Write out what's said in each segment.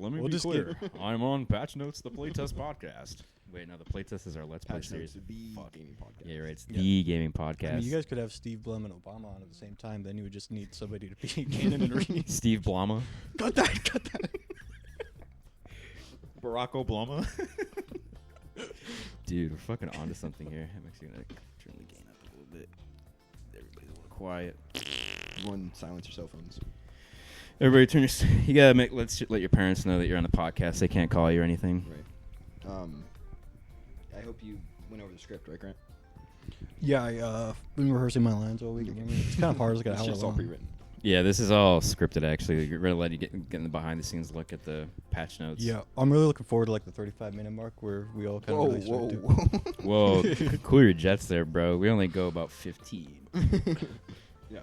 let me be clear. I'm on Patch Notes, the Playtest podcast. Wait, no, the Playtest is our Let's Play series. The gaming podcast. Yeah, right. It's the gaming podcast. I mean, you guys could have Steve Blum and Obama on at the same time. Then you would just need somebody to be Cannon and Reed. Steve Blama. Cut that. Barack Obama. Dude, we're fucking onto something here. I'm actually going to turn the gain up a little bit. Everybody's a little quiet. Everyone silence your cell phones. Everybody turn your... You got to let's let your parents know that you're on the podcast. They can't call you or anything. Right. I hope you went over the script, right, Grant? Yeah, I've been rehearsing my lines all week. I mean, it's kind of hard. It's like an hour just all long. pre-written. Yeah, this is all scripted, actually. We're going to let you get in the behind-the-scenes look at the patch notes. Yeah, I'm really looking forward to like the 35-minute mark where we all kind of really start to... Whoa, cool your jets there, bro. We only go about 15. Yeah.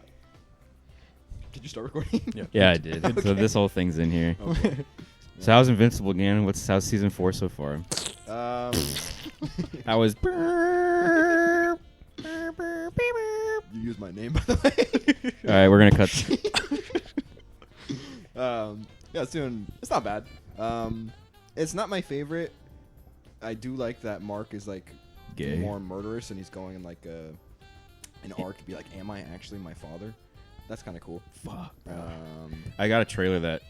Did you start recording? Yeah, I did. Okay. So this whole thing's in here. Okay. So how's Invincible again? How's season 4 so far? I was... You used my name, by the way. All right, we're going to cut... Yeah, it's not bad. It's not my favorite. I do like that Mark is like Gay. more murderous, and he's going in like an arc to be like, am I actually my father? That's kind of cool. Fuck. I got a trailer that,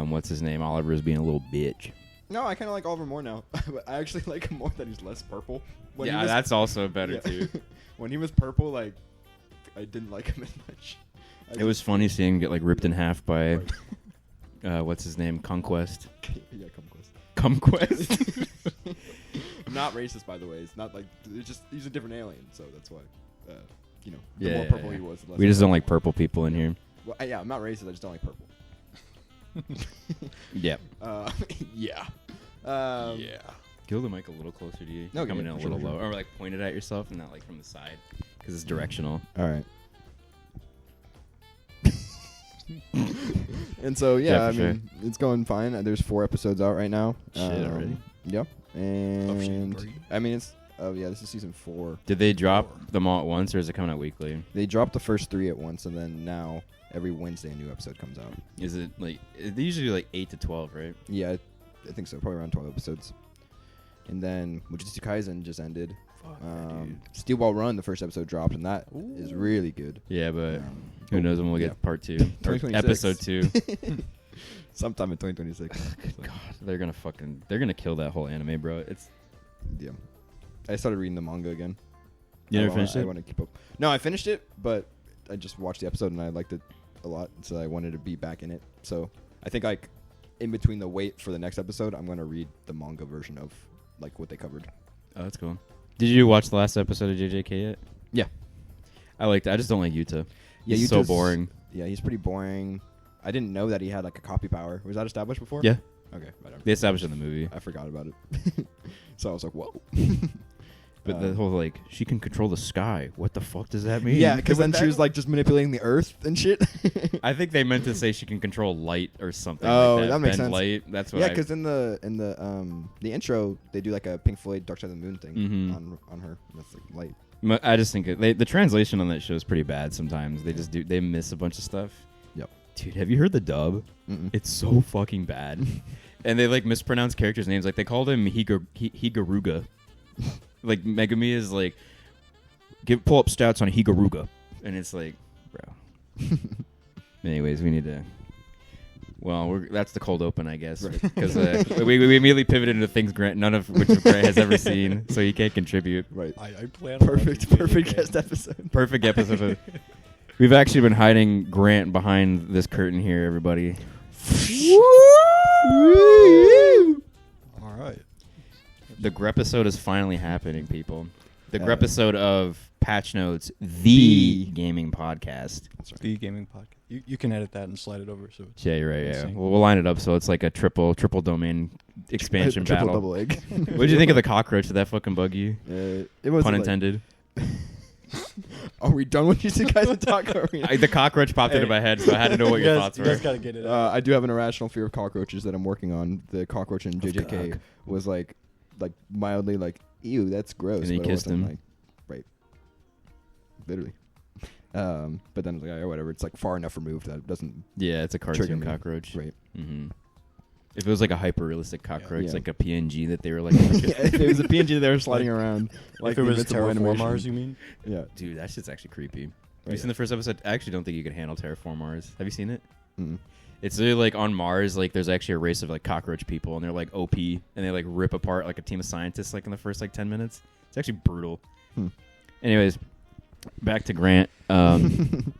what's his name? Oliver is being a little bitch. No, I kind of like Oliver more now. But I actually like him more that he's less purple. Yeah, that's also better, too. When he was purple, like, I didn't like him as much. It was funny seeing him get, like, ripped in half by, what's his name? Conquest. Yeah, Conquest. Conquest. Not racist, by the way. It's not like, it's just, he's a different alien, so that's why, the Yeah, more yeah, purple yeah. he was, the less We I just don't liked like purple people in here. Well, yeah, I'm not racist, I just don't like purple. Yep. Yeah. Kill the mic a little closer to you. No, Coming yeah, in a sure, little sure. low. Or, like, point it at yourself and not, like, from the side. Because it's directional. All right. And so, yeah, I for mean, it's going fine. There's 4 episodes out right now. Shit, already? Yep. And, 3? I mean, it's, this is season 4. Did they drop them all at once, or is it coming out weekly? They dropped the first 3 at once, and then now every Wednesday a new episode comes out. Is it, like... They usually do, like, 8 to 12, right? Yeah, I think so. Probably around 12 episodes. And then Jujutsu Kaisen just ended. Fuck, dude. Steel Ball Run, the first episode dropped, and that is really good. Yeah, but who knows when we'll get part 2. Or 2026. episode 2. Sometime in 2026. God, they're gonna kill that whole anime, bro. It's... Yeah. I started reading the manga again. You never finished I it? want to keep up. No, I finished it, but I just watched the episode and I liked it a lot, so I wanted to be back in it. So I think like in between the wait for the next episode, I'm gonna read the manga version of like what they covered. Oh, that's cool. Did you watch the last episode of JJK yet? Yeah. I liked it. I just don't like Yuta. Yeah, He's so Yuta's- boring. Yeah, he's pretty boring. I didn't know that he had like a copy power. Was that established before? Yeah. Okay, whatever. They established it in the movie. I forgot about it. So I was like, whoa. But the whole, like, she can control the sky. What the fuck does that mean? Yeah, because then she was like just manipulating the earth and shit. I think they meant to say she can control light or something Oh, like that. that makes Bend sense. light. That's what Yeah, I... because in the intro they do like a Pink Floyd Dark Side of the Moon thing Mhm. on her. That's like light. I just think the translation on that show is pretty bad sometimes. They miss a bunch of stuff. Yep. Dude, have you heard the dub? Mm-mm. It's so fucking bad. And they like mispronounce characters' names. Like they called him Higaruga. Like Megami is like, pull up stats on Higaruga, and it's like, bro. Anyways, we need to. Well, that's the cold open, I guess, because we immediately pivoted into things none of which Grant has ever seen, so he can't contribute. Right. I plan Perfect guest episode. Perfect episode. We've actually been hiding Grant behind this curtain here, everybody. All right. The Grepisode is finally happening, people. The Uh, Grepisode of Patch Notes, the gaming podcast. That's right. The gaming podcast. You can edit that and slide it over so it's Yeah, you're right. Yeah, insane. we'll line it up so it's like a triple domain expansion Triple battle. double egg. What did you think of the cockroach? Did that fucking bug you? It was Pun like- intended. Are we done with you guys to talk? The cockroach popped into Hey. my head, so I had to know what your thoughts You guys were. gotta get it out. I do have an irrational fear of cockroaches that I'm working on. The cockroach in JJK was like mildly like, ew, that's gross. And then you but it kissed wasn't him. Like, right. Literally. But then I was like, whatever. It's like far enough removed that it doesn't. Yeah, it's a Trigger cartoon me. cockroach. Right. Mm-hmm. If it was like a hyper realistic cockroach, Yeah. like a PNG that they were like, If it was a PNG that they were sliding around. Like if it was Invincible Terraform animation. Mars, you mean? Yeah. dude, that shit's actually creepy. Have Right. you seen the first episode? I actually don't think you can handle Terraform Mars. Have you seen it? Mm. It's really like on Mars, like there's actually a race of like cockroach people, and they're like OP, and they like rip apart like a team of scientists like in the first like 10 minutes. It's actually brutal. Anyways, back to Grant.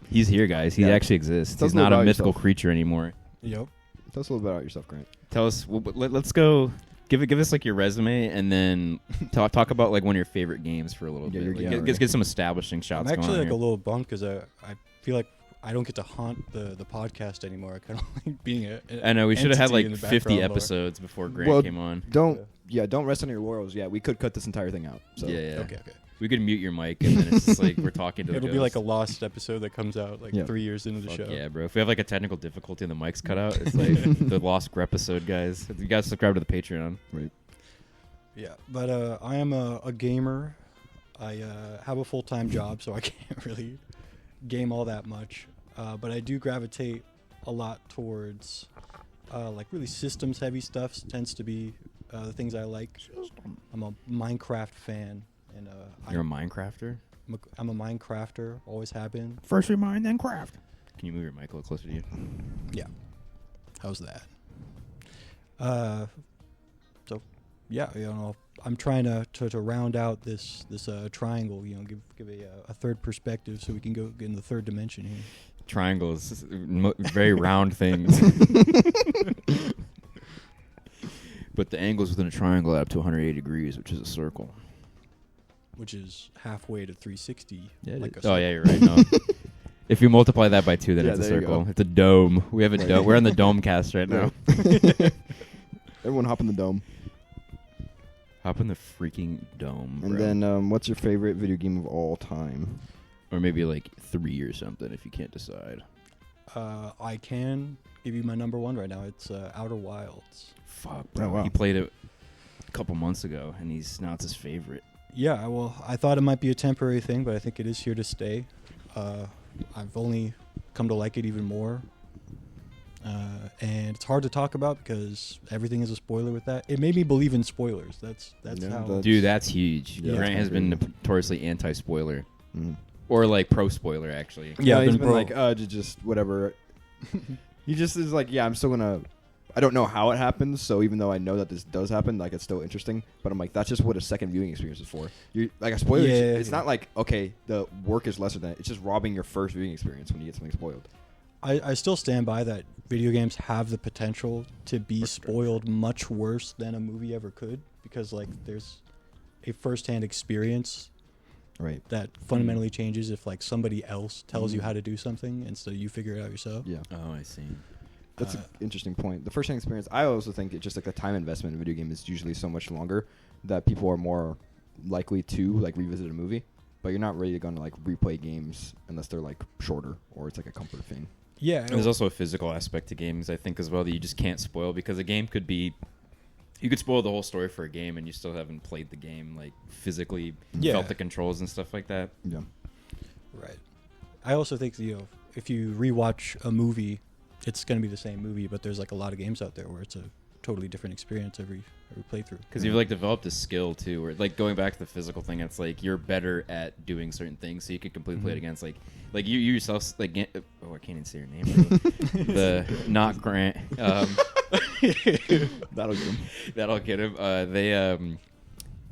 He's here, guys. He Yeah. actually exists. Tell us He's a little not a about mythical yourself. creature anymore. Yep. Tell us a little bit about yourself, Grant. Tell us. Let's go. Give us like your resume, and then talk about like one of your favorite games for a little Yeah, bit. your Like, game. get some establishing shots. I'm actually going on like here. a little bummed because I feel like I don't get to haunt the podcast anymore. I kind of like being a. I know we should have had entity like in the 50 background lore. episodes before Grant Well, came on. Don't rest on your laurels. Yeah, we could cut this entire thing out. So. Yeah. Okay. We could mute your mic, and then it's just like we're talking to the It'll be ghost. like a lost episode that comes out like Yeah. 3 years into the Fuck show. yeah, bro. If we have like a technical difficulty and the mic's cut out, it's like the lost Grepisode, guys. You guys subscribe to the Patreon. Right. Yeah, but I am a gamer. I have a full-time job, so I can't really game all that much. But I do gravitate a lot towards like really systems-heavy stuff. Tends to be the things I like. I'm a Minecraft fan, and You're a Minecrafter? I'm a Minecrafter. Always have been. First we mine, then craft. Can you move your mic a little closer to you? Yeah. How's that? So, yeah, you know, I'm trying to round out this triangle. You know, give a third perspective so we can go in the third dimension here. Triangles, very round things. But the angles within a triangle add up to 180 degrees, which is a circle. Which is halfway to 360. Yeah. like a Oh circle. yeah, you're right. No. If you multiply that by 2, then Yeah, it's a there you circle. go. It's a dome. We have a Right. dome. We're on the dome cast right now. Everyone hop in the dome. Hop in the freaking dome, And bro. then, what's your favorite video game of all time? Or maybe like 3 or something if you can't decide. I can give you my number one right now. It's Outer Wilds. Fuck, bro. Oh, wow. He played it a couple months ago, and now it's his favorite. Yeah, well, I thought it might be a temporary thing, but I think it is here to stay. I've only come to like it even more. And it's hard to talk about because everything is a spoiler with that. It made me believe in spoilers. That's Yeah, how. that- Dude, that's huge. Yeah, Grant that's has been crazy. notoriously anti-spoiler. Mm. Or like pro-spoiler, actually. Yeah, I've he's been been pro. like, just whatever. He just is like, yeah, I'm still gonna. I don't know how it happens, so even though I know that this does happen, like it's still interesting. But I'm like, that's just what a second viewing experience is for. You like a spoiler. Yeah, It's yeah. not like okay, the work is lesser than it. It's just robbing your first viewing experience when you get something spoiled. I still stand by that video games have the potential to be spoiled much worse than a movie ever could because like there's a first-hand experience Right. that fundamentally changes if like somebody else tells you how to do something instead of you figure it out yourself. Yeah. Oh, I see. That's an interesting point. The first-hand experience, I also think it's just like the time investment in a video game is usually so much longer that people are more likely to like revisit a movie. But you're not really going to like replay games unless they're like shorter or it's like a comfort thing. Yeah. And there's also a physical aspect to games, I think, as well, that you just can't spoil because a game could be. You could spoil the whole story for a game and you still haven't played the game, like physically Yeah. felt the controls and stuff like that. Yeah. Right. I also think if you rewatch a movie, it's going to be the same movie, but there's like a lot of games out there where it's a totally different experience every playthrough. Because you've like developed a skill too, where like going back to the physical thing, it's like you're better at doing certain things, so you could completely play it against like you yourself like I can't even say your name. The not Grant. That'll get him. That'll get him.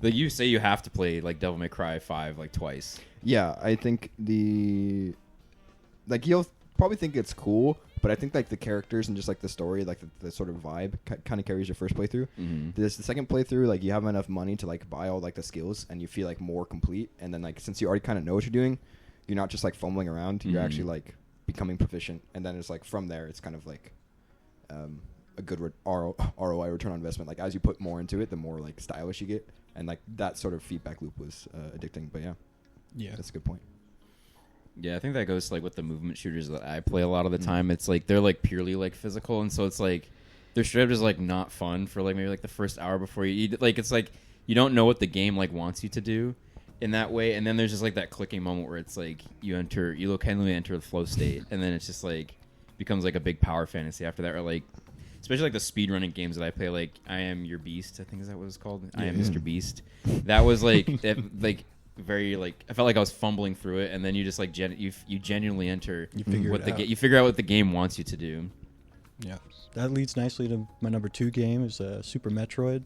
You say you have to play like Devil May Cry 5 like twice. Yeah, I think you'll probably think it's cool, but I think like the characters and just like the story, like the sort of vibe kind of carries your first playthrough. Mm-hmm. The second playthrough, like you have enough money to like buy all like the skills and you feel like more complete. And then like since you already kind of know what you're doing, you're not just like fumbling around. You're actually like becoming proficient. And then it's like from there, it's kind of like a good ROI, return on investment. Like as you put more into it, the more like stylish you get. And like that sort of feedback loop was addicting. But yeah, that's a good point. Yeah, I think that goes like with the movement shooters that I play a lot of the time. It's like they're like purely like physical, and so it's like they're straight up just like not fun for like maybe like the first hour before you eat. Like it's like you don't know what the game like wants you to do in that way, and then there's just like that clicking moment where it's like you kindly enter the flow state, and then it's just like becomes like a big power fantasy after that, or like especially like the speedrunning games that I play, like I Am Your Beast, I think is that what it's called. I Am Yeah. Mr. Beast. That was like like very like I felt like I was fumbling through it, and then you just like you genuinely enter You figure what it the out. you figure out what the game wants you to do. Yeah, that leads nicely to my number 2 game is Super Metroid,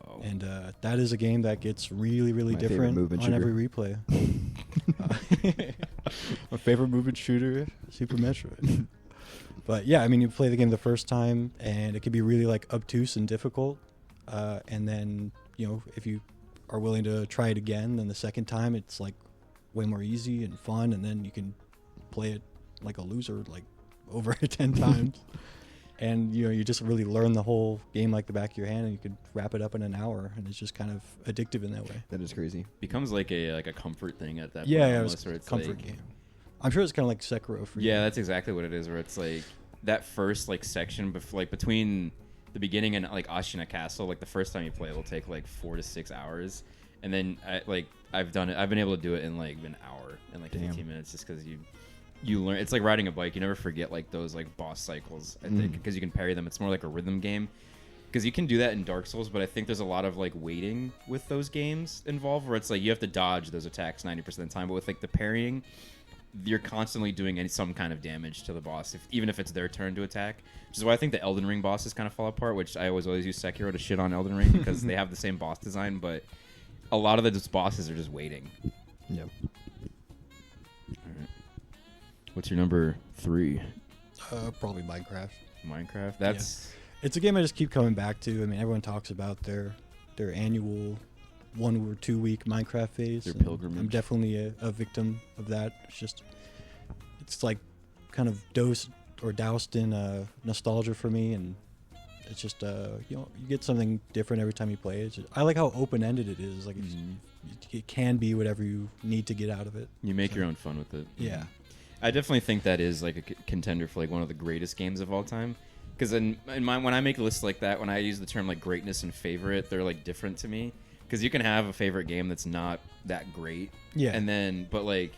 Wow. and that is a game that gets really, really My favorite different movement on shooter. every replay. My favorite movement shooter, Super Metroid. But yeah, I mean, you play the game the first time, and it can be really like obtuse and difficult, and then if you are willing to try it again, then the second time it's like way more easy and fun, and then you can play it like a loser like over 10 times. And you just really learn the whole game like the back of your hand, and you could wrap it up in an hour, and it's just kind of addictive in that way. That is crazy. Becomes like a comfort thing at that Yeah, point. it Almost, was where a it's comfort like, game. I'm sure it's kind of like Sekiro for you. Yeah, that's exactly what it is. Where it's like that first like section, like between the beginning and like Ashina Castle. Like the first time you play, it'll take like 4 to 6 hours, and then I've done it. I've been able to do it in like an hour and like 15 minutes, just because you learn. It's like riding a bike. You never forget like those like boss cycles. I think because you can parry them. It's more like a rhythm game. Because you can do that in Dark Souls, but I think there's a lot of like waiting with those games involved, where it's like you have to dodge those attacks 90% of the time. But with like the parrying, you're constantly doing some kind of damage to the boss, even if it's their turn to attack. Which is why I think the Elden Ring bosses kind of fall apart. Which I always use Sekiro to shit on Elden Ring because they have the same boss design, but a lot of the bosses are just waiting. Yeah. Alright. What's your number 3? Probably Minecraft. Minecraft. That's It's a game I just keep coming back to. I mean, everyone talks about their annual 1 or 2 week Minecraft phase. Their and pilgrimage. I'm definitely a victim of that. It's like kind of doused in nostalgia for me, and it's just you get something different every time you play it. I like how open ended it is. Like it can be whatever you need to get out of it. you make your own fun with it. Yeah. I definitely think that is like a contender for like one of the greatest games of all time. Because when I make lists like that, when I use the term like greatness and favorite, they're like different to me. Because you can have a favorite game that's not that great, Yeah. and then but like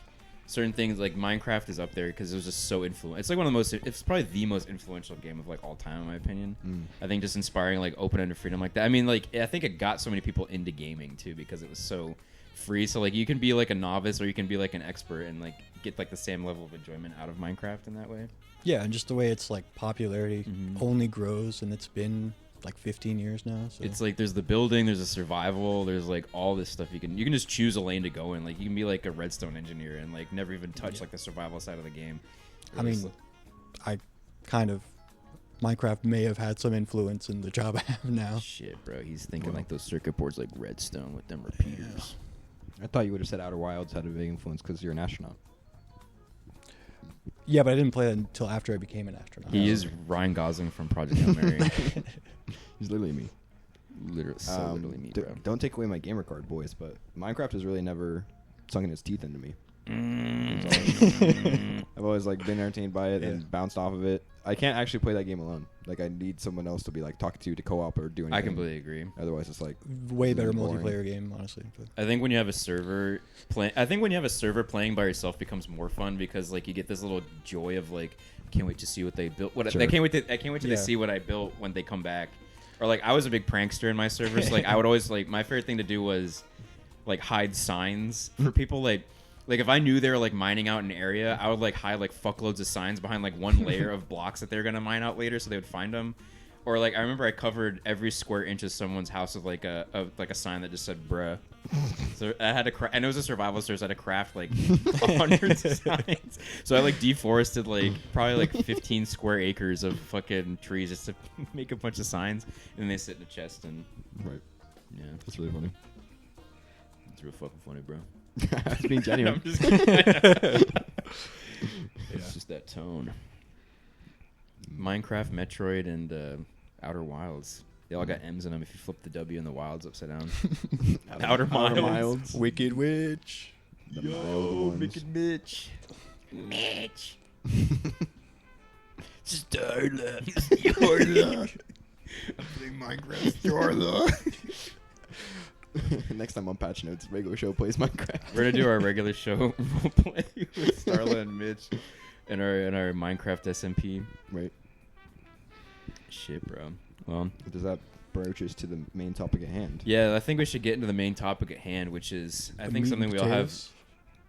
certain things like Minecraft is up there because it was just so influential. It's like one of the most. It's probably the most influential game of like all time in my opinion. I think just inspiring like open-ended freedom like that. I mean, like I think it got so many people into gaming too because it was so free. So like you can be like a novice or you can be like an expert and like get like the same level of enjoyment out of Minecraft in that way. Yeah, and just the way it's like popularity only grows, and it's been like 15 years now. So It's like there's the building, there's a survival, there's like all this stuff you can just choose a lane to go in. Like you can be like a redstone engineer and like never even touch like the survival side of the game. I mean, I kind of Minecraft may have had some influence in the job I have now. shit, bro. He's thinking like those circuit boards like redstone with them repeaters. I thought you would have said Outer Wilds had a big influence because you're an astronaut. Yeah, but I didn't play that until after I became an astronaut. He is Ryan Gosling from Project Hail Mary. He's literally me. Literally me, bro. Don't take away my gamer card, boys, but Minecraft has really never sunken its teeth into me. I've always like been entertained by it and bounced off of it. I can't actually play that game alone. Like I need someone else to be like talking to co-op or do anything. I completely agree. Otherwise, it's like Way better boring. multiplayer game, honestly. But I think when you have a server playing by yourself becomes more fun because like you get this little joy of like can't wait to see what they built. Sure. I can't wait till Yeah. they see what I built when they come back. Or like I was a big prankster in my servers. So, like I would always like my favorite thing to do was like hide signs for people like if I knew they were like mining out an area, I would like hide like fuckloads of signs behind like one layer of blocks that they're gonna mine out later, so they would find them. Or like I remember I covered every square inch of someone's house with like a sign that just said "bruh." So I had to and it was a survival server, so I had to craft like hundreds of signs. So I like deforested like probably like 15 square acres of fucking trees just to make a bunch of signs, and then they sit in a chest and right. yeah, That's really funny. it's real fucking funny, bro. It's being genuine. I'm just kidding. It's just that tone. Minecraft, Metroid, and Outer Wilds. They all got M's in them if you flip the W and the wilds upside down. Outer Wilds. Wicked Witch. The mild ones. Mitch. Mitch. Starla. Starla. I'm playing Minecraft. Starla. Next time on Patch Notes, regular show plays Minecraft. We're gonna do our regular show roleplay with Starla and Mitch and our Minecraft SMP. Right. Shit, bro. Well, Does that broach us to the main topic at hand? yeah, I think we should get into the main topic at hand, which is I think something we all have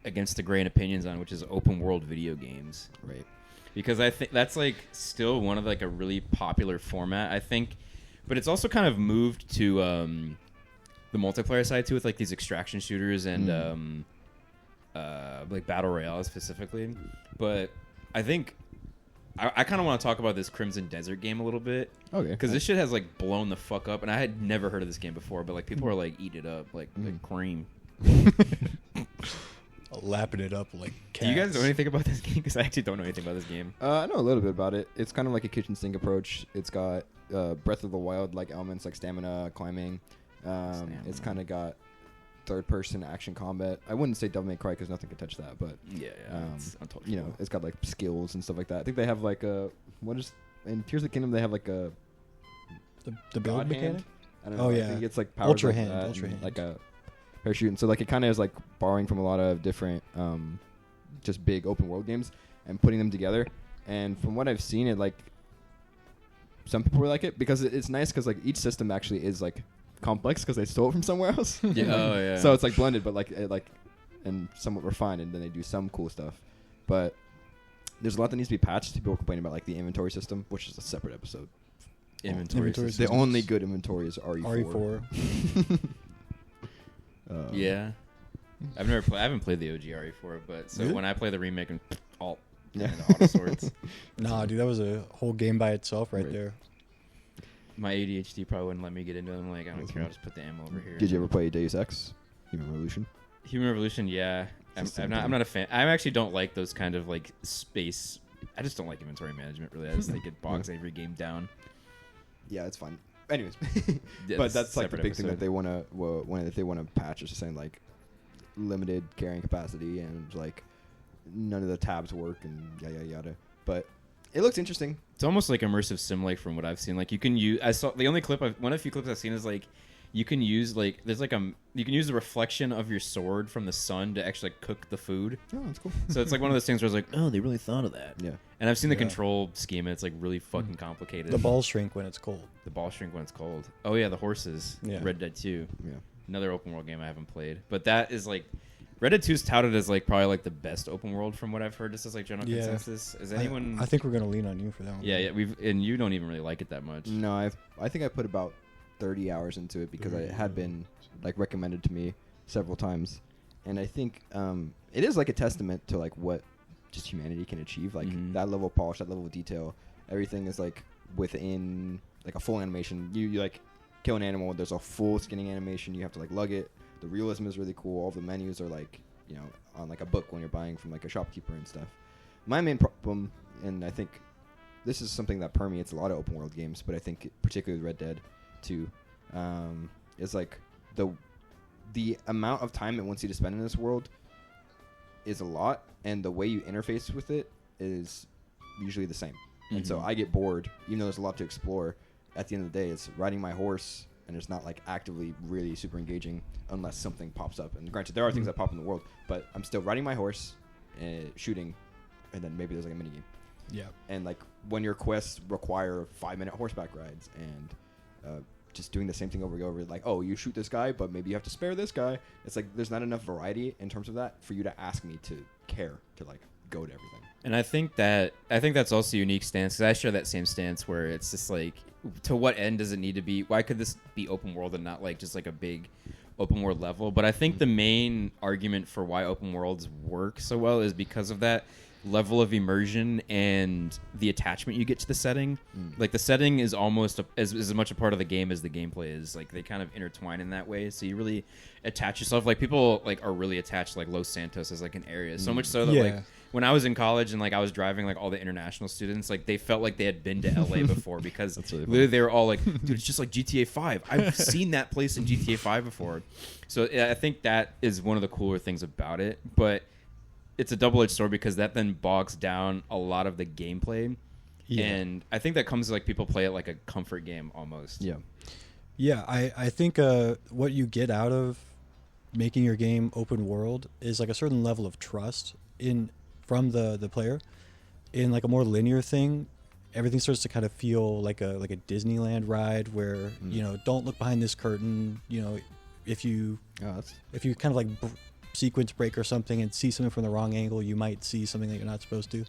against the grain opinions on, which is open world video games. Right. Because I think that's like still one of like a really popular format. I think, but it's also kind of moved to the multiplayer side too, with like these extraction shooters and like battle royale specifically. But I think I kind of want to talk about this Crimson Desert game a little bit. Okay. Because this shit has like blown the fuck up, and I had never heard of this game before. But like people are like eating it up like cream. Lapping it up like cats. Do you guys know anything about this game? Because I actually don't know anything about this game. I know a little bit about it. It's kind of like a kitchen sink approach. It's got Breath of the Wild like elements, like stamina, climbing. It's kind of got third-person action combat. I wouldn't say Devil May Cry because nothing can touch that, but you know, it's got like skills and stuff like that. I think they have like a in Tears of the Kingdom they have like a the build God mechanic. hand. I don't know. Oh I yeah, think it's like powers Ultra like hand, that Ultra and, hand. like a parachute. And so like it kind of is like borrowing from a lot of different just big open world games and putting them together. And from what I've seen, it like some people like it because it's nice because like each system actually is like complex because they stole it from somewhere else. Yeah. Oh yeah. So it's like blended, but like and somewhat refined, and then they do some cool stuff. But there's a lot that needs to be patched. People are complaining about like the inventory system, which is a separate episode. Inventory The systems. only good inventory is RE4. Yeah. I haven't played the OG RE4, but so Really? when I play the remake and alt Yeah. and auto swords, Nah, dude, that was a whole game by itself right Right. there. my ADHD probably wouldn't let me get into them. Like, I don't care. I'll just put the ammo over here. Did you ever play Deus Ex? Human Revolution? Human Revolution? Yeah. I'm not a fan. I actually don't like those kind of like space. I just don't like inventory management. Really, I just think it bogs every game down. Yeah, it's fine. Anyways, Yeah, but that's like the separate big thing that episode. they want to if they want to patch is just saying like limited carrying capacity and like none of the tabs work and yada yada. But it looks interesting. It's almost like immersive sim, like from what I've seen. Like you can use. I saw the only clip. One of the few clips I've seen is like you can use like there's like you can use the reflection of your sword from the sun to actually cook the food. Oh, that's cool. So it's like one of those things where it's like, oh, they really thought of that. Yeah. And I've seen the Yeah. control scheme, and it's like really fucking complicated. The balls shrink when it's cold. The ball shrink when it's cold. Oh yeah, the horses. Yeah. Red Dead 2. Yeah. Another open world game I haven't played, but that is like Red Dead 2 is touted as like probably like the best open world from what I've heard. This is like general Yeah. consensus. Is anyone? I think we're gonna lean on you for that one. Yeah, and you don't even really like it that much. No, I think I put about 30 hours into it because it had been like recommended to me several times, and I think it is like a testament to like what just humanity can achieve. Like that level of polish, that level of detail, everything is like within like a full animation. You like kill an animal, there's a full skinning animation. You have to like lug it. The realism is really cool. All the menus are like, you know, on like a book when you're buying from like a shopkeeper and stuff. My main problem, and I think this is something that permeates a lot of open world games, but I think particularly Red Dead 2, is like the amount of time it wants you to spend in this world is a lot, and the way you interface with it is usually the same. And so I get bored, even though there's a lot to explore. At the end of the day, it's riding my horse, and it's not like actively really super engaging unless something pops up. And granted, there are things that pop in the world, but I'm still riding my horse, shooting, and then maybe there's like a minigame. Yeah. And like when your quests require 5-minute horseback rides and just doing the same thing over and over, like, oh, you shoot this guy, but maybe you have to spare this guy. It's like there's not enough variety in terms of that for you to ask me to care to like go to everything. And I think that's also a unique stance, because I share that same stance where it's just like, to what end does it need to be? Why could this be open world and not like just like a big open world level? But I think the main argument for why open worlds work so well is because of that level of immersion and the attachment you get to the setting. Like the setting is almost as much a part of the game as the gameplay is. Like they kind of intertwine in that way, so you really attach yourself. Like people like are really attached to like Los Santos as like an area, so much so that like when I was in college and like I was driving like all the international students, like they felt like they had been to LA before, because really literally they were all like, dude, it's just like GTA 5. I've seen that place in GTA 5 before. So yeah, I think that is one of the cooler things about it, but it's a double-edged sword because that then bogs down a lot of the gameplay. Yeah. And I think that comes to like people play it like a comfort game almost. Yeah. Yeah, I think what you get out of making your game open world is like a certain level of trust from the player. In like a more linear thing, everything starts to kind of feel like a Disneyland ride where don't look behind this curtain. If you kind of like sequence break or something and see something from the wrong angle, you might see something that you're not supposed to.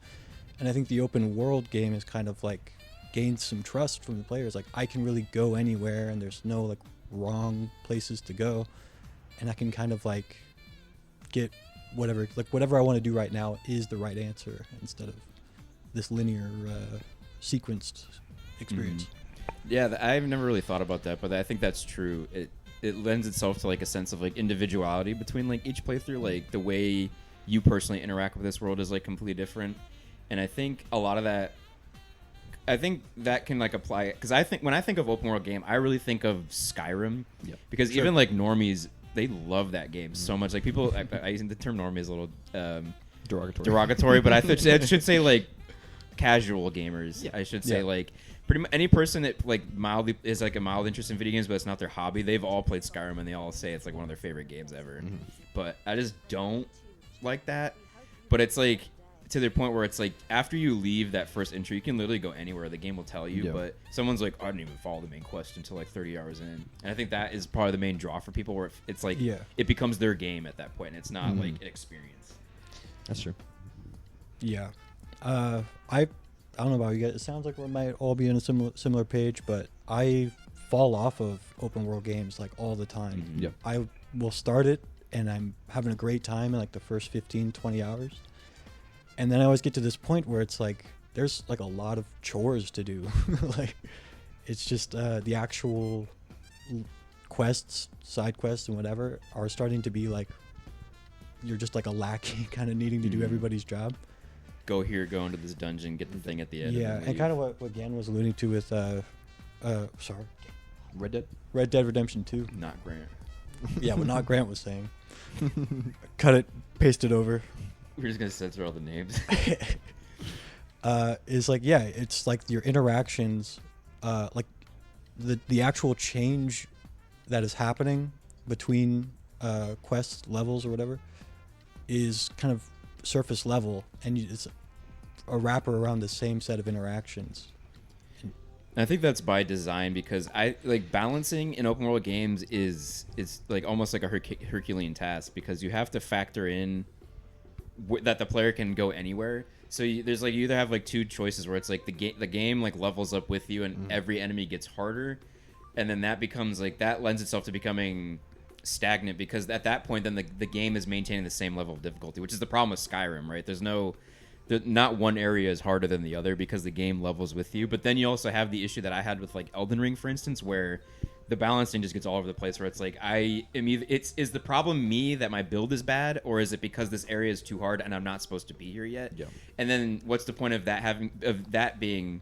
And I think the open world game is kind of like gained some trust from the players. Like I can really go anywhere and there's no like wrong places to go, and I can kind of like get whatever I want to do right now is the right answer instead of this linear sequenced experience. Yeah, I've never really thought about that, but I think that's true. It lends itself to like a sense of like individuality between like each playthrough. Like the way you personally interact with this world is like completely different, and I think a lot of that. I think that can like apply, because I think when I think of open world game, I really think of Skyrim, because even like normies, they love that game so much. Like people, I the term normie is a little derogatory, but I should say like casual gamers. I should say like pretty much any person that like mildly is like a mild interest in video games, but it's not their hobby. They've all played Skyrim and they all say it's like one of their favorite games ever. But I just don't like that. But it's like to the point where it's like after you leave that first intro, you can literally go anywhere. The game will tell you. But someone's like, I didn't even follow the main quest until like 30 hours in. And I think that is probably the main draw for people, where it's like it becomes their game at that point, and it's not like an experience. That's true. Yeah. I don't know about you guys. It sounds like we might all be on a similar page, but I fall off of open world games like all the time. I will start it and I'm having a great time in like the first 15-20 hours. And then I always get to this point where it's like there's like a lot of chores to do. Like it's just the actual quests, side quests and whatever are starting to be like you're just like a lackey kind of needing to do everybody's job. Go here, go into this dungeon, get the thing at the end. Yeah, and kind of what Gan was alluding to with Red Dead Redemption 2. Not Grant. Yeah, what not Grant was saying. Cut it, paste it over. We're just gonna censor all the names. Is like it's like your interactions, like the actual change that is happening between quest levels or whatever is kind of surface level, and it's a wrapper around the same set of interactions. I think that's by design, because I like balancing in open world games is like almost like a Herculean task, because you have to factor in that the player can go anywhere. So there's like you either have like two choices where it's like the game like levels up with you and every enemy gets harder, and then that becomes like that lends itself to becoming stagnant, because at that point then the game is maintaining the same level of difficulty, which is the problem with Skyrim, right? Not one area is harder than the other because the game levels with you. But then you also have the issue that I had with like Elden Ring, for instance, where the balancing just gets all over the place, where it's like is the problem me that my build is bad, or is it because this area is too hard and I'm not supposed to be here yet? And then what's the point of that being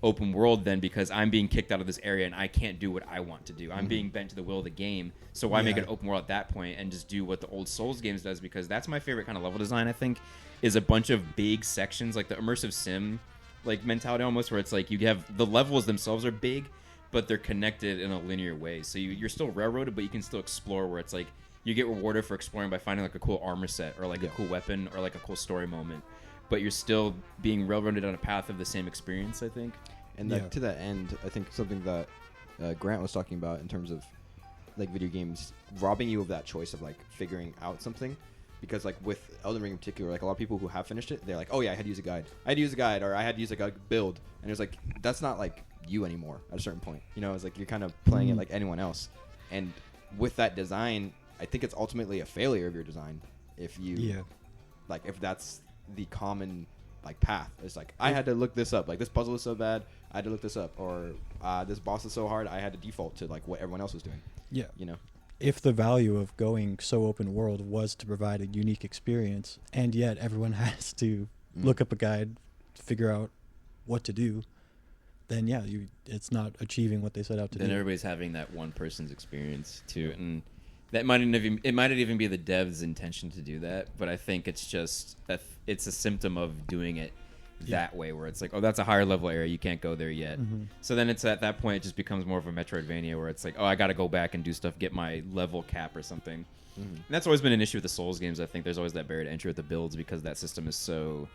open world then, because I'm being kicked out of this area and I can't do what I want to do. I'm being bent to the will of the game. So why make it open world at that point and just do what the old Souls games does? Because that's my favorite kind of level design, I think, is a bunch of big sections, like the immersive sim like mentality almost, where it's like you have the levels themselves are big, but they're connected in a linear way. So you're still railroaded, but you can still explore, where it's like you get rewarded for exploring by finding like a cool armor set or like a cool weapon or like a cool story moment. But you're still being railroaded on a path of the same experience, I think. And to that end, I think something that Grant was talking about in terms of like video games robbing you of that choice of like figuring out something, because like with Elden Ring in particular, like a lot of people who have finished it, they're like, oh yeah, I had to use a guide, or I had to use like a build, and it's like that's not like you anymore at a certain point. It's like you're kind of playing it like anyone else, and with that design, I think it's ultimately a failure of your design if you like if that's the common like path. It's like I had to look this up, like this puzzle is so bad I had to look this up, or this boss is so hard I had to default to like what everyone else was doing. If the value of going so open world was to provide a unique experience, and yet everyone has to look up a guide, figure out what to do, then it's not achieving what they set out to do. Then everybody's having that one person's experience too, and that might not even be the dev's intention to do that, but I think it's just it's a symptom of doing it that way, where it's like, oh, that's a higher level area, you can't go there yet. So then it's at that point it just becomes more of a Metroidvania, where it's like, oh, I got to go back and do stuff, get my level cap or something. And that's always been an issue with the Souls games. I think there's always that barrier to entry with the builds, because that system is so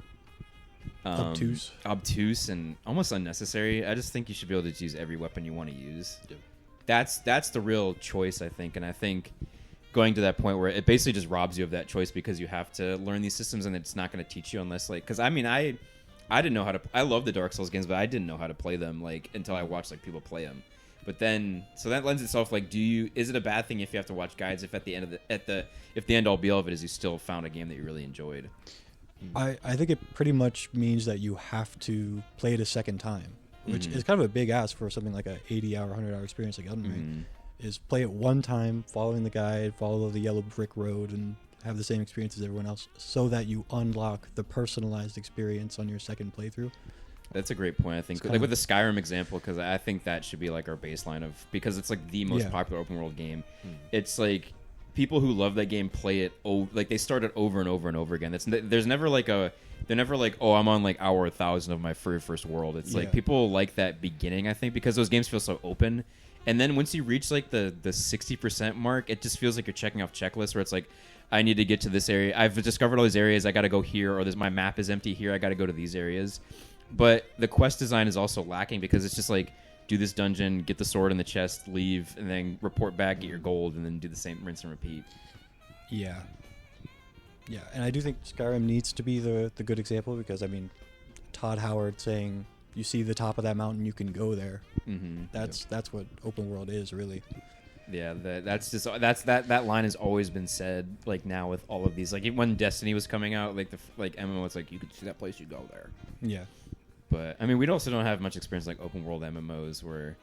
Obtuse and almost unnecessary. I just think you should be able to use every weapon you want to use. Yep. That's the real choice, I think. And I think going to that point where it basically just robs you of that choice because you have to learn these systems and it's not going to teach you unless like, because I mean I didn't know how to. I love the Dark Souls games, but I didn't know how to play them like until I watched like people play them. But then, so that lends itself like, is it a bad thing if you have to watch guides if at the end if the end all be all of it is you still found a game that you really enjoyed? I think it pretty much means that you have to play it a second time, which is kind of a big ask for something like a 80-hour, 100-hour experience like Elden Ring. Is play it one time, following the guide, follow the yellow brick road, and have the same experience as everyone else, so that you unlock the personalized experience on your second playthrough. That's a great point. I think like with the Skyrim example, because I think that should be like our baseline of, because it's like the most popular open world game. It's like people who love that game play it like they start it over and over and over again. There's never like they're never like, oh, I'm on like hour 1,000 of my very first world. It's like people like that beginning, I think, because those games feel so open. And then once you reach like the 60% mark, it just feels like you're checking off checklists where it's like, I need to get to this area. I've discovered all these areas. I got to go here, or my map is empty here. I got to go to these areas. But the quest design is also lacking because it's just like, do this dungeon, get the sword in the chest, leave, and then report back, get your gold, and then do the same rinse and repeat. Yeah. Yeah, and I do think Skyrim needs to be the good example because, I mean, Todd Howard saying, you see the top of that mountain, you can go there. That's what open world is, really. Yeah, that line has always been said. Like now with all of these, like when Destiny was coming out, like MMO, it's like you could see that place, you go there. Yeah, but I mean, we also don't have much experience like open world MMOs where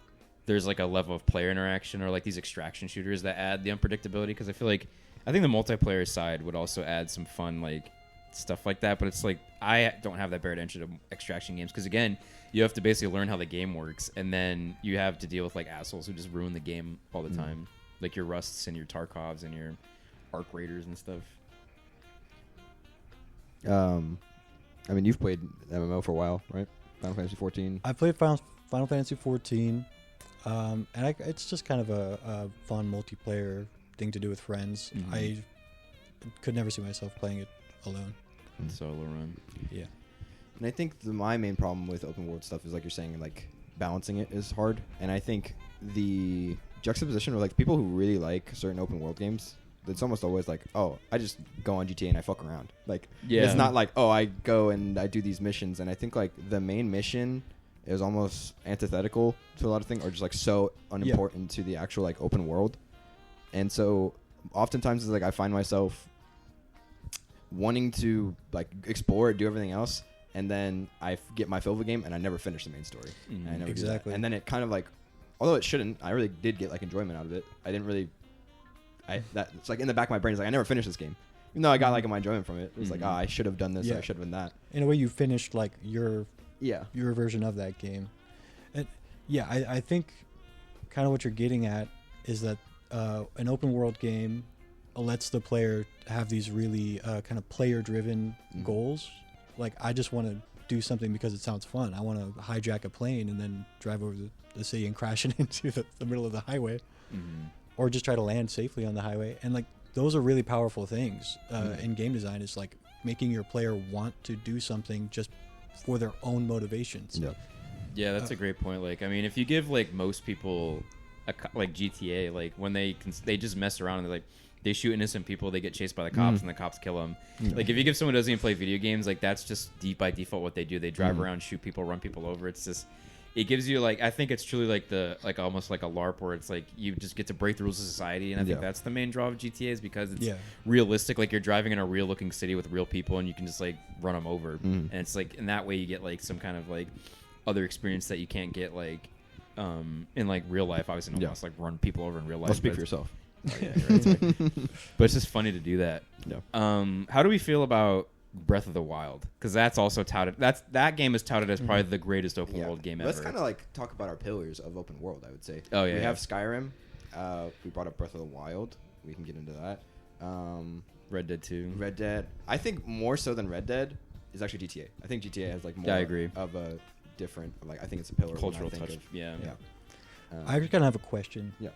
there's like a level of player interaction or like these extraction shooters that add the unpredictability. Because I think the multiplayer side would also add some fun like stuff like that. But it's like I don't have that barrier to entry to extraction games because again, you have to basically learn how the game works, and then you have to deal with like assholes who just ruin the game all the time, like your Rusts and your Tarkovs and your Arc Raiders and stuff. I mean, you've played MMO for a while, right? Final Fantasy 14. I played Final Fantasy 14, and it's just kind of a fun multiplayer thing to do with friends. I could never see myself playing it alone. Solo run. Yeah. And I think my main problem with open world stuff is like you're saying, like balancing it is hard. And I think the juxtaposition of like people who really like certain open world games, it's almost always like, oh, I just go on GTA and I fuck around. Like, it's not like, oh, I go and I do these missions. And I think like the main mission is almost antithetical to a lot of things, or just like so unimportant to the actual like open world. And so oftentimes it's like I find myself wanting to like explore it, do everything else, and then I get my fill of a game and I never finish the main story. And I never do that. And then it kind of like, although it shouldn't, I really did get like enjoyment out of it. I didn't really, it's like in the back of my brain, it's like I never finished this game, even though I got like my enjoyment from it. It was like, I should have done this, or I should have done that. In a way, you finished like your version of that game. And I think kind of what you're getting at is that an open world game lets the player have these really kind of player-driven goals. Like, I just want to do something because it sounds fun. I want to hijack a plane and then drive over the city and crash it into the middle of the highway, or just try to land safely on the highway. And like, those are really powerful things in game design. Is like making your player want to do something just for their own motivations. Yeah, that's a great point. Like, I mean, if you give like most people like GTA, like when they just mess around and they shoot innocent people, they get chased by the cops, and the cops kill them. Like, if you give someone who doesn't even play video games, like that's just by default what they do. They drive around, shoot people, run people over. It's just, it gives you like, I think it's truly like almost like a LARP where it's like you just get to break the rules of society, and I think that's the main draw of GTA is because it's realistic. Like, you're driving in a real looking city with real people, and you can just like run them over, and it's like in that way you get like some kind of like other experience that you can't get like in like real life. Obviously, no one else like run people over in real life. I'll speak for yourself. Oh, yeah, right. But it's just funny to do that. How do we feel about Breath of the Wild? Because that's also touted. That game is touted as probably the greatest open world game ever. Let's kind of like talk about our pillars of open world. I would say. Oh yeah. We have Skyrim. We brought up Breath of the Wild. We can get into that. Red Dead 2. Red Dead. I think more so than Red Dead is actually GTA. I think GTA has like more. I agree. Of a different, like, I think it's a pillar. Cultural touch. Yeah. I just kind of have a question. Yeah.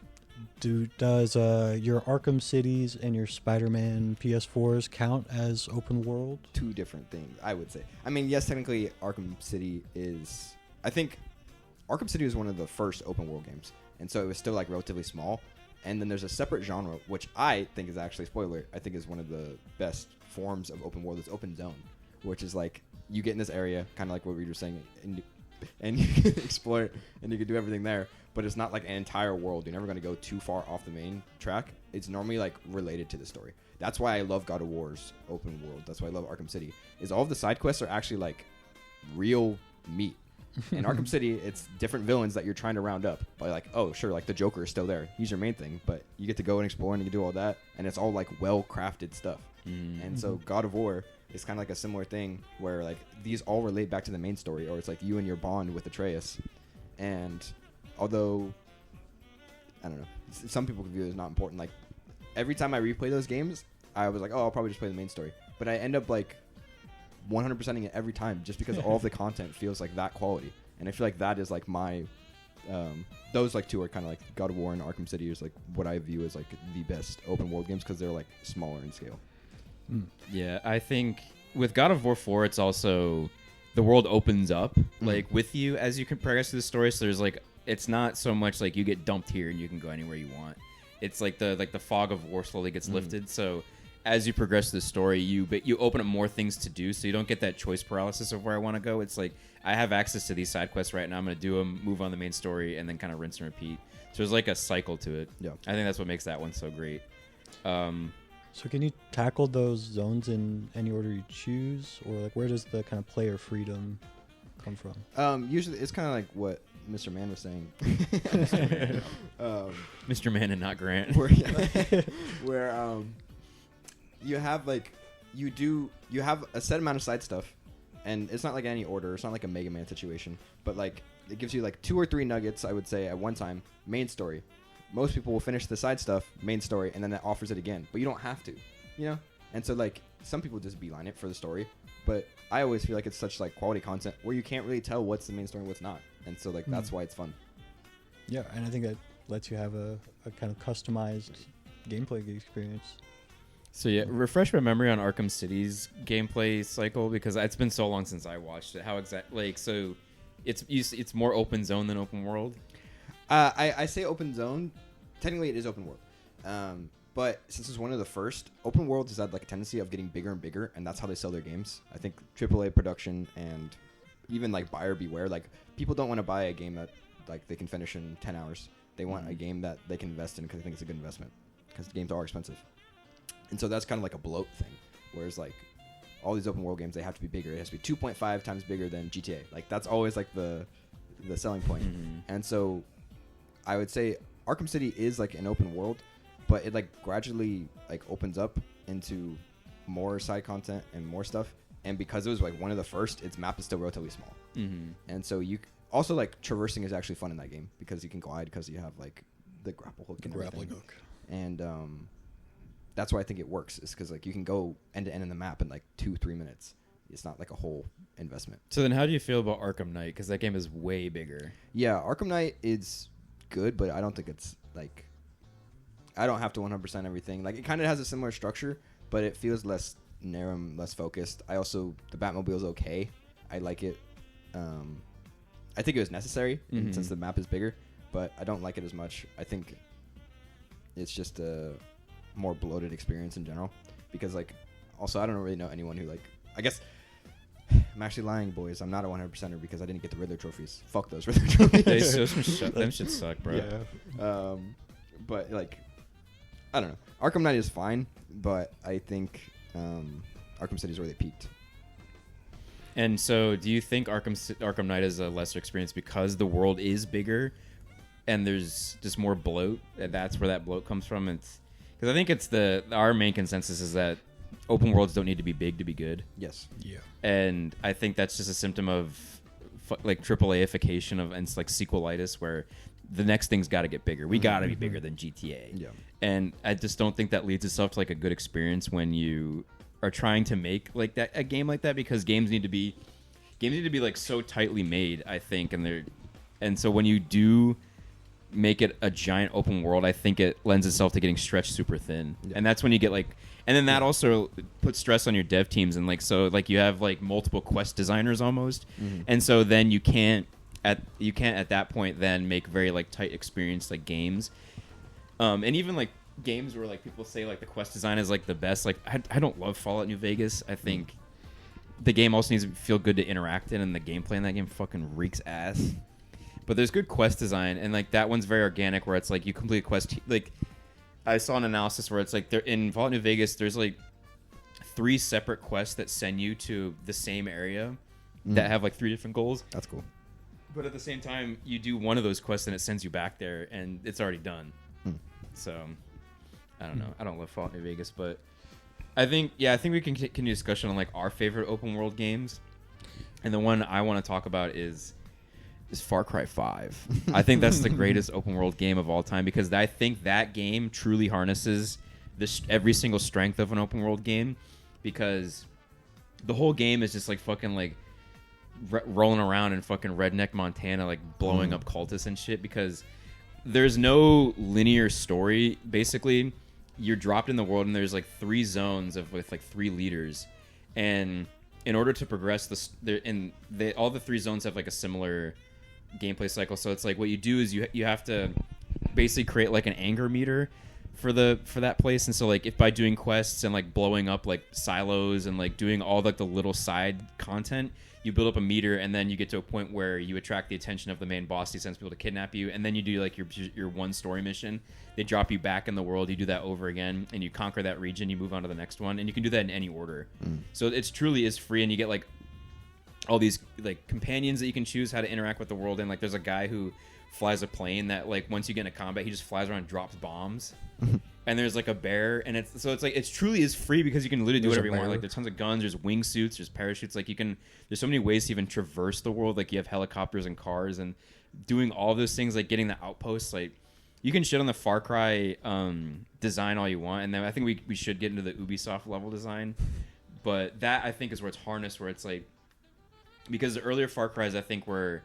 Does your Arkham Cities and your Spider-Man PS4s count as open world? Two different things, I would say. I mean, yes, technically Arkham City is... I think Arkham City was one of the first open world games, and so it was still like relatively small. And then there's a separate genre, which I think is actually, spoiler, I think is one of the best forms of open world. It's open zone, which is like you get in this area, kind of like what we were saying, and you can explore it, and you can do everything there. But it's not like an entire world. You're never going to go too far off the main track. It's normally like related to the story. That's why I love God of War's open world. That's why I love Arkham City. Is all of the side quests are actually like real meat. In Arkham City, it's different villains that you're trying to round up by like, oh, sure, like the Joker is still there. He's your main thing, but you get to go and explore and you can do all that, and it's all like well-crafted stuff. And so God of War is kind of like a similar thing where like these all relate back to the main story, or it's like you and your bond with Atreus. And although, I don't know, some people could view it as not important. Like every time I replay those games, I was like, oh, I'll probably just play the main story. But I end up like 100%ing it every time just because all of the content feels like that quality. And I feel like that is like my those like two are kind of like God of War and Arkham City is like what I view as like the best open world games because they're like smaller in scale. Yeah, I think with God of War 4 it's also the world opens up like with you as you can progress through the story, so there's like it's not so much like you get dumped here and you can go anywhere you want. It's like the fog of war slowly gets lifted, so as you progress through the story, you open up more things to do, so you don't get that choice paralysis of where I want to go. It's like, I have access to these side quests right now. I'm going to do them, move on the main story, and then kind of rinse and repeat. So there's like a cycle to it. Yeah, I think that's what makes that one so great. So can you tackle those zones in any order you choose? Or like where does the kind of player freedom come from? Usually it's kind of like what Mr. Man was saying. Mr. Man and not Grant. Where you have like you have a set amount of side stuff, and it's not like any order. It's not like a Mega Man situation, but like it gives you like 2 or 3 nuggets, I would say, at one time. Main story. Most people will finish the side stuff, main story, and then that offers it again. But you don't have to, you know. And so like some people just beeline it for the story, but I always feel like it's such like quality content where you can't really tell what's the main story and what's not. And so like that's why it's fun. Yeah, and I think that lets you have a kind of customized gameplay experience. So yeah, refresh my memory on Arkham City's gameplay cycle because it's been so long since I watched it. How exactly? Like, so it's more open zone than open world. I say open zone. Technically, it is open world. But since it's one of the first, open worlds has had like a tendency of getting bigger and bigger, and that's how they sell their games. I think AAA production and even like buyer beware. Like people don't want to buy a game that like they can finish in 10 hours. They want a game that they can invest in because they think it's a good investment because games are expensive. And so that's kind of like a bloat thing, whereas like all these open world games, they have to be bigger. It has to be 2.5 times bigger than GTA. Like that's always like the selling point. And so I would say Arkham City is like an open world, but it like gradually like opens up into more side content and more stuff. And because it was like one of the first, its map is still relatively small. And so you also like traversing is actually fun in that game because you can glide because you have like the grapple hook and everything. And that's why I think it works, is because like you can go end to end in the map in like 2-3 minutes. It's not like a whole investment. So then how do you feel about Arkham Knight? Because that game is way bigger. Yeah, Arkham Knight is good, but I don't think it's like, I don't have to 100% everything. Like it kind of has a similar structure, but it feels less narrow and less focused. I also, the Batmobile is okay. I like it. I think it was necessary since the map is bigger, but I don't like it as much. I think it's just a more bloated experience in general because like also I don't really know anyone who like, I guess I'm actually lying, boys. I'm not a 100%er because I didn't get the Riddler trophies. Fuck those Riddler trophies. Them should suck, bro. Yeah. But like I don't know. Arkham Knight is fine, but I think Arkham City is where they peaked. And so do you think Arkham Knight is a lesser experience because the world is bigger and there's just more bloat, and that's where that bloat comes from? It's because I think it's our main consensus is that open worlds don't need to be big to be good. Yes. Yeah. And I think that's just a symptom of like AAA-ification of, and it's like sequelitis, where the next thing's got to get bigger. We got to be bigger than GTA. Yeah. And I just don't think that leads itself to like a good experience when you are trying to make like that a game like that, because games need to be like so tightly made, I think, and so when you do make it a giant open world, I think it lends itself to getting stretched super thin. Yeah. And that's when you get like, and then that also puts stress on your dev teams. And like, so like you have like multiple quest designers almost. And so then you can't at that point then make very like tight experience like games. And even like games where like people say like the quest design is like the best. Like I don't love Fallout New Vegas. I think the game also needs to feel good to interact in, and the gameplay in that game fucking reeks ass. But there's good quest design, and like that one's very organic, where it's like you complete a quest. Like I saw an analysis where it's like there in Fallout New Vegas, there's like 3 separate quests that send you to the same area that have like 3 different goals. That's cool. But at the same time, you do one of those quests and it sends you back there, and it's already done. So I don't know. I don't love Fallout New Vegas, but I think we can continue discussion on like our favorite open world games, and the one I want to talk about is Far Cry 5. I think that's the greatest open world game of all time, because I think that game truly harnesses every single strength of an open world game, because the whole game is just like fucking like rolling around in fucking redneck Montana, like blowing up cultists and shit, because there's no linear story. Basically, you're dropped in the world, and there's like 3 zones with like 3 leaders, and in order to progress all the 3 zones have like a similar gameplay cycle. So it's like what you do is you have to basically create like an anger meter for that place. And so like if by doing quests and like blowing up like silos and like doing all like the little side content, you build up a meter, and then you get to a point where you attract the attention of the main boss. He sends people to kidnap you, and then you do like your one story mission. They drop you back in the world. You do that over again, and you conquer that region. You move on to the next one, and you can do that in any order. So it's truly is free, and you get like all these like companions that you can choose how to interact with the world. And like there's a guy who flies a plane that like once you get into combat, he just flies around and drops bombs. And there's like a bear, and it's like it's truly is free, because you can literally do whatever you want. Like there's tons of guns, there's wingsuits, there's parachutes. Like there's so many ways to even traverse the world. Like you have helicopters and cars, and doing all those things, like getting the outposts. Like you can shit on the Far Cry design all you want, and then I think we should get into the Ubisoft level design. But that I think is where it's harnessed, where it's like, because the earlier Far Cries I think were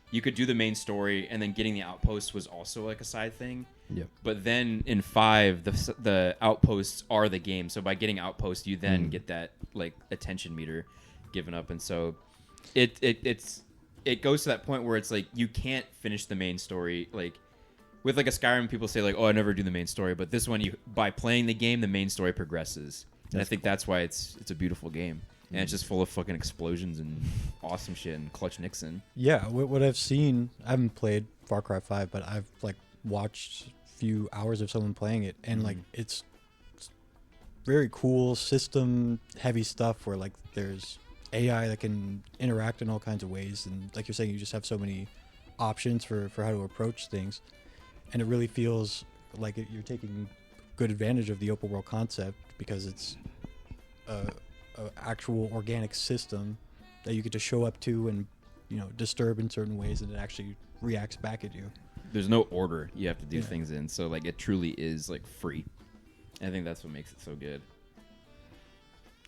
you could do the main story, and then getting the outposts was also like a side thing. Yep. But then in 5, the outposts are the game. So by getting outposts, you then get that like attention meter given up, and so it goes to that point where it's like you can't finish the main story. Like with like a Skyrim, people say like, oh, I never do the main story, but this one, by playing the game, the main story progresses, and I think that's why it's a beautiful game. And it's just full of fucking explosions and awesome shit and Clutch Nixon. Yeah, what I've seen, I haven't played Far Cry 5, but I've like watched a few hours of someone playing it, and like it's very cool system heavy stuff where like there's AI that can interact in all kinds of ways, and like you're saying, you just have so many options for how to approach things, and it really feels like you're taking good advantage of the open world concept, because it's a actual organic system that you get to show up to and disturb in certain ways, and it actually reacts back at you. There's no order you have to do things in, so like it truly is like free. I think that's what makes it so good.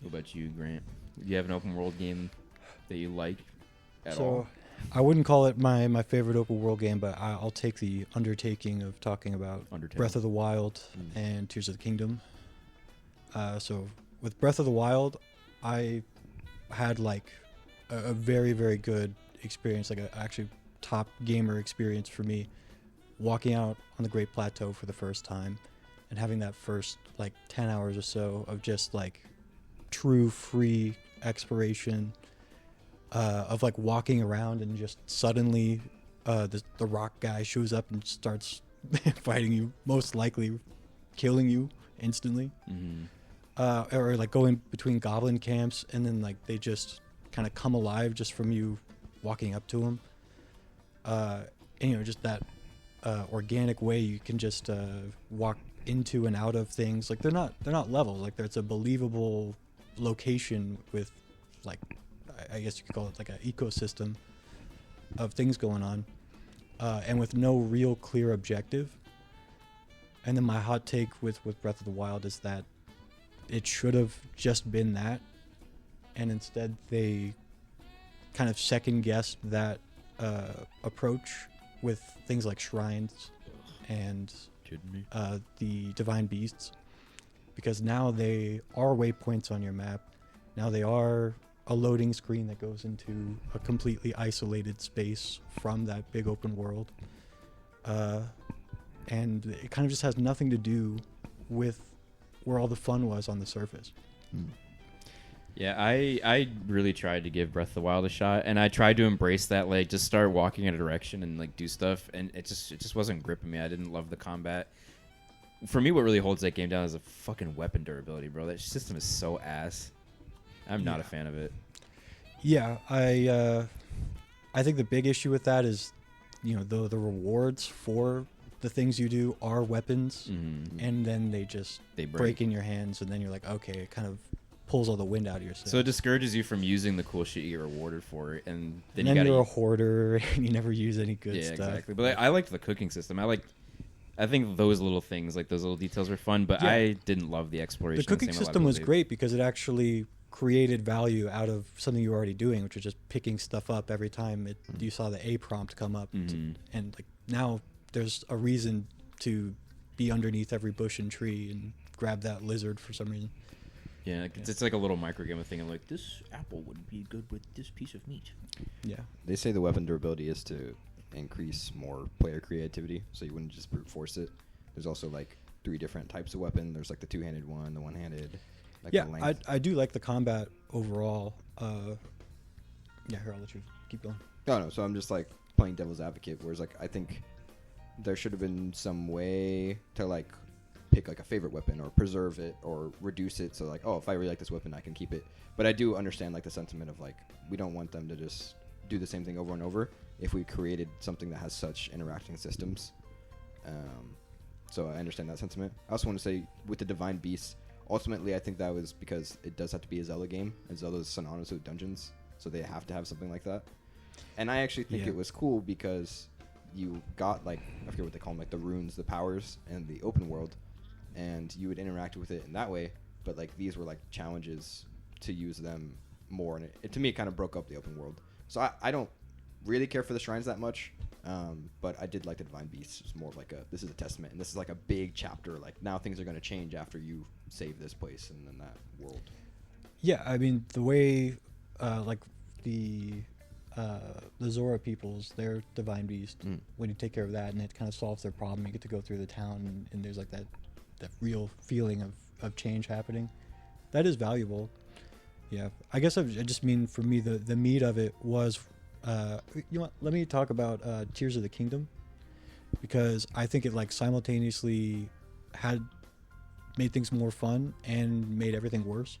What about you, Grant? Do you have an open world game that you like at all? I wouldn't call it my favorite open world game, but I'll take the undertaking of talking about Breath of the Wild and Tears of the Kingdom. So with Breath of the Wild, I had like a very, very good experience, like a actually top gamer experience for me, walking out on the Great Plateau for the first time and having that first like 10 hours or so of just like true free exploration, of like walking around, and just suddenly the rock guy shows up and starts fighting you, most likely killing you instantly. Or like going between goblin camps, and then like they just kind of come alive just from you walking up to them. And just that organic way you can just walk into and out of things. Like they're not levels. Like it's a believable location with like, I guess you could call it like an ecosystem of things going on, and with no real clear objective. And then my hot take with Breath of the Wild is that it should have just been that, and instead they kind of second guessed that approach with things like shrines and Kidding me? the divine beasts, because now they are waypoints on your map. Now they are a loading screen that goes into a completely isolated space from that big open world. And it kind of just has nothing to do with where all the fun was on the surface. Yeah, I really tried to give Breath of the Wild a shot, and I tried to embrace that, like, just start walking in a direction and, like, do stuff, and it just wasn't gripping me. I didn't love the combat. For me, what really holds that game down is the fucking weapon durability, bro. That system is so ass. I'm not a fan of it. Yeah, I think the big issue with that is, you know, the rewards for the things you do are weapons, and then they break in your hands, and then you're like, okay, it kind of pulls all the wind out of your sails. So it discourages you from using the cool shit you get rewarded for, and then you're a hoarder and you never use any good stuff. Yeah, exactly. But I liked the cooking system. I think those little things, like those little details, were fun. But I didn't love the exploration. The cooking system was great because it actually created value out of something you were already doing, which was just picking stuff up every time you saw the A prompt come up, and like now there's a reason to be underneath every bush and tree and grab that lizard for some reason. Yeah, it's like a little micro game of thing. I'm like, this apple would be good with this piece of meat. Yeah. They say the weapon durability is to increase more player creativity, so you wouldn't just brute force it. There's also like 3 different types of weapon. There's like the 2-handed one, the 1-handed. Like yeah, I do like the combat overall. Yeah, here, I'll let you keep going. No, so I'm just like playing devil's advocate, whereas like I think there should have been some way to like pick like a favorite weapon or preserve it or reduce it, so like, oh, if I really like this weapon I can keep it. But I do understand like the sentiment of like, we don't want them to just do the same thing over and over if we created something that has such interacting systems. So I understand that sentiment. I also want to say with the divine beasts, ultimately I think that was because it does have to be a Zelda game, and Zelda's synonymous with dungeons, so they have to have something like that. And I actually think it was cool because you got like, I forget what they call them, like the runes, the powers, and the open world, and you would interact with it in that way. But like these were like challenges to use them more, and it to me it kind of broke up the open world. So I don't really care for the shrines that much, but I did like the divine beasts. It's more of like this is a testament, and this is like a big chapter, like now things are going to change after you save this place and then that world. Yeah, I mean the way like the Zora peoples, their divine beast, when you take care of that and it kind of solves their problem, you get to go through the town and there's like that real feeling of change happening. That is valuable. Yeah, I guess I just mean for me the meat of it was, you know what, let me talk about Tears of the Kingdom, because I think it like simultaneously had made things more fun and made everything worse.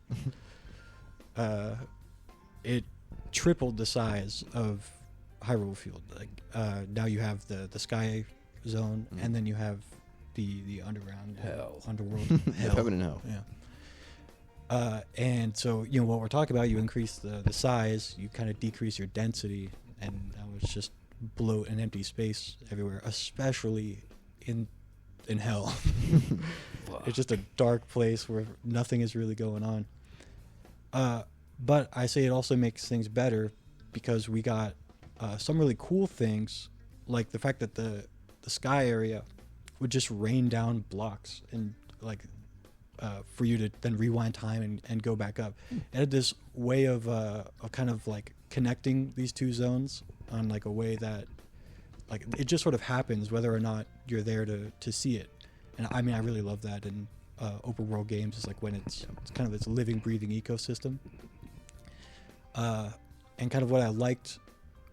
It tripled the size of Hyrule Field. Like now you have the Sky Zone, and then you have the underground underworld. Hell. Heaven and hell. Yeah. And so, you know, what we're talking about, you increase the size, you kind of decrease your density, and that was just bloat and empty space everywhere, especially in hell. It's just a dark place where nothing is really going on. But I say it also makes things better because we got some really cool things, like the fact that the sky area would just rain down blocks and like for you to then rewind time and go back up. It had this way of kind of like connecting these two zones on like a way that like it just sort of happens whether or not you're there to see it. And I mean, I really love that in open world games. It's like when it's kind of this living, breathing ecosystem. And kind of what I liked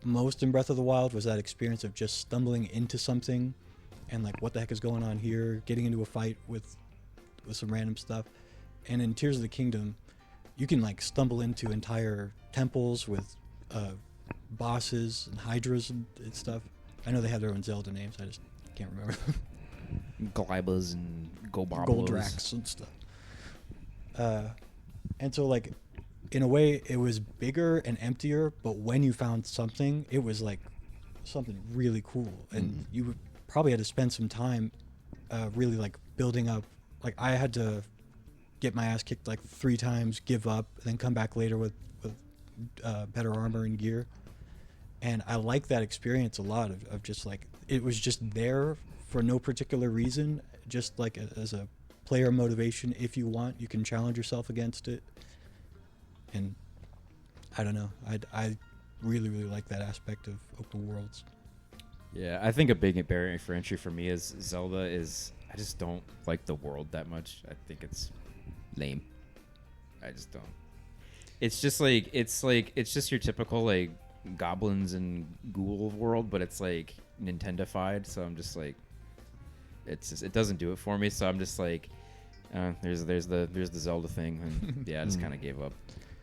most in Breath of the Wild was that experience of just stumbling into something and like, what the heck is going on here? Getting into a fight with some random stuff. And in Tears of the Kingdom, you can like stumble into entire temples with bosses and hydras and stuff. I know they have their own Zelda names. I just can't remember them. Glybas and Gobobos. Goldrax and stuff. And so like, in a way, it was bigger and emptier, but when you found something, it was like something really cool. And you would probably had to spend some time really like building up. Like I had to get my ass kicked like 3 times, give up, and then come back later with better armor and gear. And I like that experience a lot of just like, it was just there for no particular reason, just like as a player motivation. If you want, you can challenge yourself against it. And I don't know. I really, really like that aspect of open worlds. Yeah, I think a big barrier for entry for me is Zelda is I just don't like the world that much. I think it's lame. I just don't. It's just it's just your typical like goblins and ghoul world, but it's like Nintendo-fied. So I'm just like, it doesn't do it for me. So I'm just like, there's the Zelda thing, and yeah, I just kind of gave up.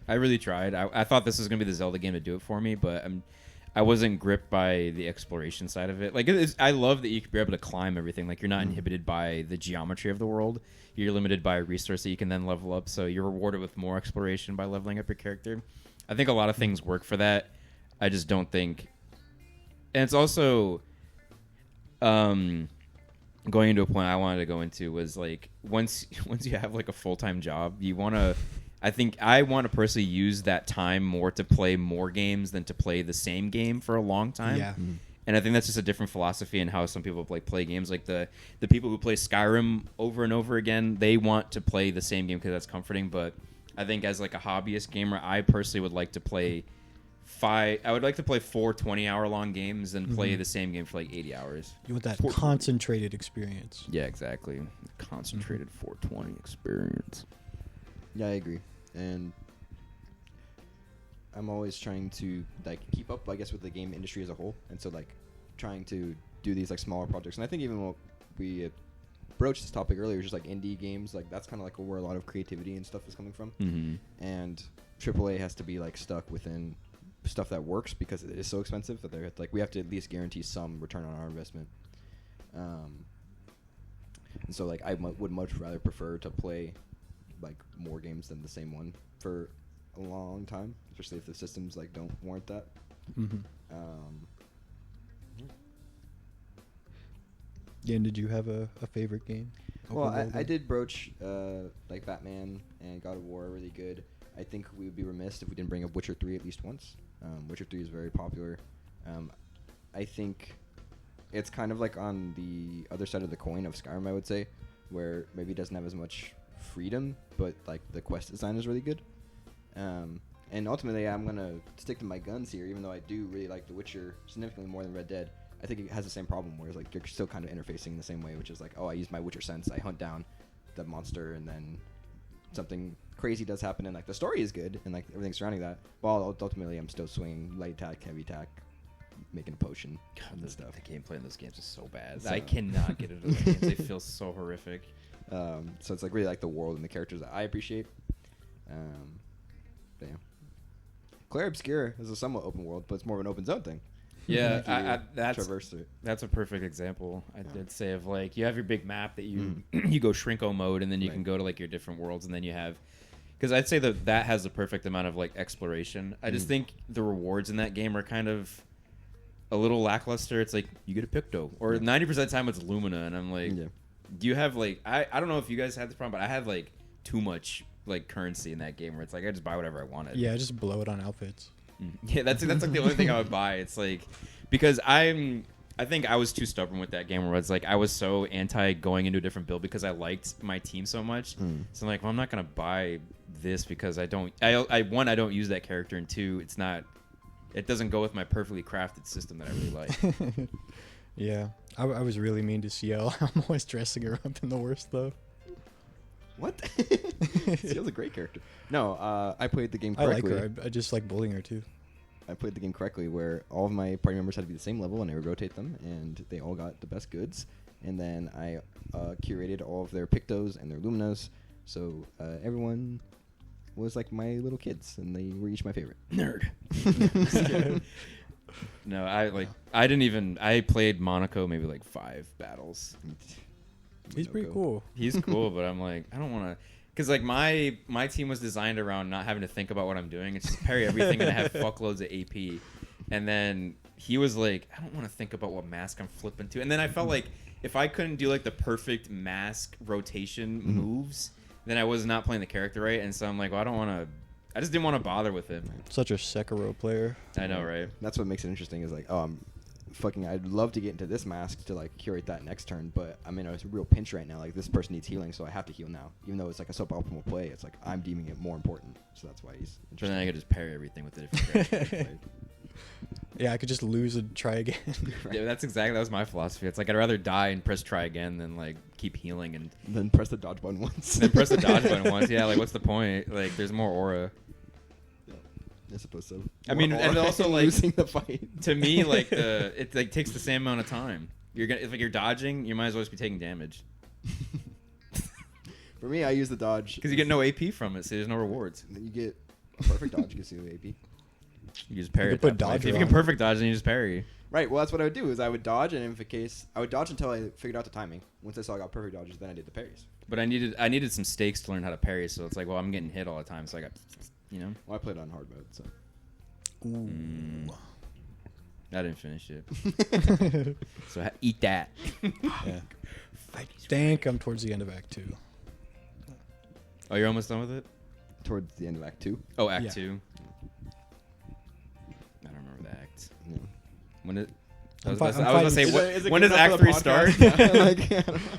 I really tried. I thought this was gonna be the Zelda game to do it for me, but I wasn't gripped by the exploration side of it. Like, I love that you can be able to climb everything. Like, you're not inhibited by the geometry of the world. You're limited by a resource that you can then level up. So you're rewarded with more exploration by leveling up your character. I think a lot of things work for that. I just don't think. And it's also going into a point I wanted to go into was like once you have like a full-time job, you want to. I think I want to personally use that time more to play more games than to play the same game for a long time. Yeah. Mm-hmm. And I think that's just a different philosophy in how some people like play games. Like the people who play Skyrim over and over again, they want to play the same game because that's comforting. But I think as like a hobbyist gamer, I personally would like to play 4 20-hour long games than play the same game for like 80 hours. You want that concentrated experience. Yeah, exactly. Concentrated 420 experience. Yeah, I agree. And I'm always trying to like keep up, I guess, with the game industry as a whole, and so like trying to do these like smaller projects. And I think even when we broached this topic earlier, just like indie games, like that's kind of like where a lot of creativity and stuff is coming from. Mm-hmm. And AAA has to be like stuck within stuff that works because it is so expensive that they're like we have to at least guarantee some return on our investment. And so like I would much rather prefer to play like more games than the same one for a long time, especially if the systems like don't warrant that. Mm-hmm. Yeah, and did you have a favorite game? Well, I did broach like Batman and God of War are really good. I think we would be remiss if we didn't bring up Witcher 3 at least once. Witcher 3 is very popular. I think it's kind of like on the other side of the coin of Skyrim, I would say, where maybe it doesn't have as much freedom, but like the quest design is really good. And ultimately, I'm gonna stick to my guns here, even though I do really like The Witcher significantly more than Red Dead. I think it has the same problem, where it's like you're still kind of interfacing in the same way, which is like, oh, I use my Witcher sense, I hunt down the monster, and then something crazy does happen, and like the story is good, and like everything surrounding that. Well, ultimately, I'm still swinging light attack, heavy attack, making a potion, and stuff. The gameplay in those games is so bad. So I cannot get into those games. They feel so horrific. So it's like really like the world and the characters that I appreciate. But yeah. Claire Obscura is a somewhat open world, but it's more of an open zone thing. Yeah, that's traverse through it. That's a perfect example. I did say of like you have your big map that you you go Shrinko mode, and then you can go to like your different worlds, and then you have because I'd say that has the perfect amount of like exploration. I just think the rewards in that game are kind of a little lackluster. It's like you get a Picto, or 90% of the time it's Lumina, and I'm like, do you have like I don't know if you guys had this problem, but I had like too much like currency in that game where it's like I just buy whatever I wanted. Yeah, just blow it on outfits. Yeah, that's like the only thing I would buy. It's like because I think I was too stubborn with that game where it's like I was so anti going into a different build because I liked my team so much. So I'm like, well, I'm not gonna buy this because I don't use that character, and two, it doesn't go with my perfectly crafted system that I really like. Yeah, I was really mean to CL. I'm always dressing her up in the worst stuff. What? CL's a great character. No, I played the game correctly. I like her. I just like bullying her too. I played the game correctly where all of my party members had to be the same level and I would rotate them and they all got the best goods. And then I curated all of their Pictos and their Luminas. So everyone was like my little kids and they were each my favorite. Nerd. No, I played Monaco maybe like 5 battles. He's pretty cool. He's cool, but I'm like, I don't want to, because like my team was designed around not having to think about what I'm doing. It's just parry everything and I have fuckloads of AP. And then he was like, I don't want to think about what mask I'm flipping to. And then I felt like if I couldn't do like the perfect mask rotation moves, then I was not playing the character right. And so I'm like, well, I just didn't want to bother with him. Such a Sekiro player. I know, right? That's what makes it interesting is like, I'd love to get into this mask to like curate that next turn, but I'm in a real pinch right now. Like this person needs healing, so I have to heal now. Even though it's like a suboptimal play, it's like I'm deeming it more important. So that's why he's But then interesting. I could just parry everything with a different character. Right. Yeah, I could just lose and try again. Right. Yeah, that was my philosophy. It's like I'd rather die and press try again than like keep healing and Then press the dodge button once. then press the dodge button once. Yeah, like what's the point? Like there's more aura. I suppose so. I mean, and also, like, losing the fight. To me, like it like takes the same amount of time. If like you're dodging, you might as well just be taking damage For me, I use the dodge because you get no AP from it, so there's no rewards. And then you get a perfect dodge gives you AP. You just parry. You at could put that point. dodger If you can on. perfect dodge, then you just parry. Right. Well, that's what I would do. Is I would dodge, and I would dodge until I figured out the timing. Once I saw I got perfect dodges, then I did the parries. But I needed some stakes to learn how to parry. So it's like, well, I'm getting hit all the time, so I got, Well, I played on hard mode, so. Ooh. I didn't finish it. So eat that. Yeah. I think I'm towards the end of Act 2. Oh, you're almost done with it? Towards the end of Act 2. Oh, Act Yeah. 2. I don't remember the act. Yeah. When it? I I'm was fi- about to I'm say, fighting- what, Is it when good does enough Act for the 3 start? podcast? Like, I don't know.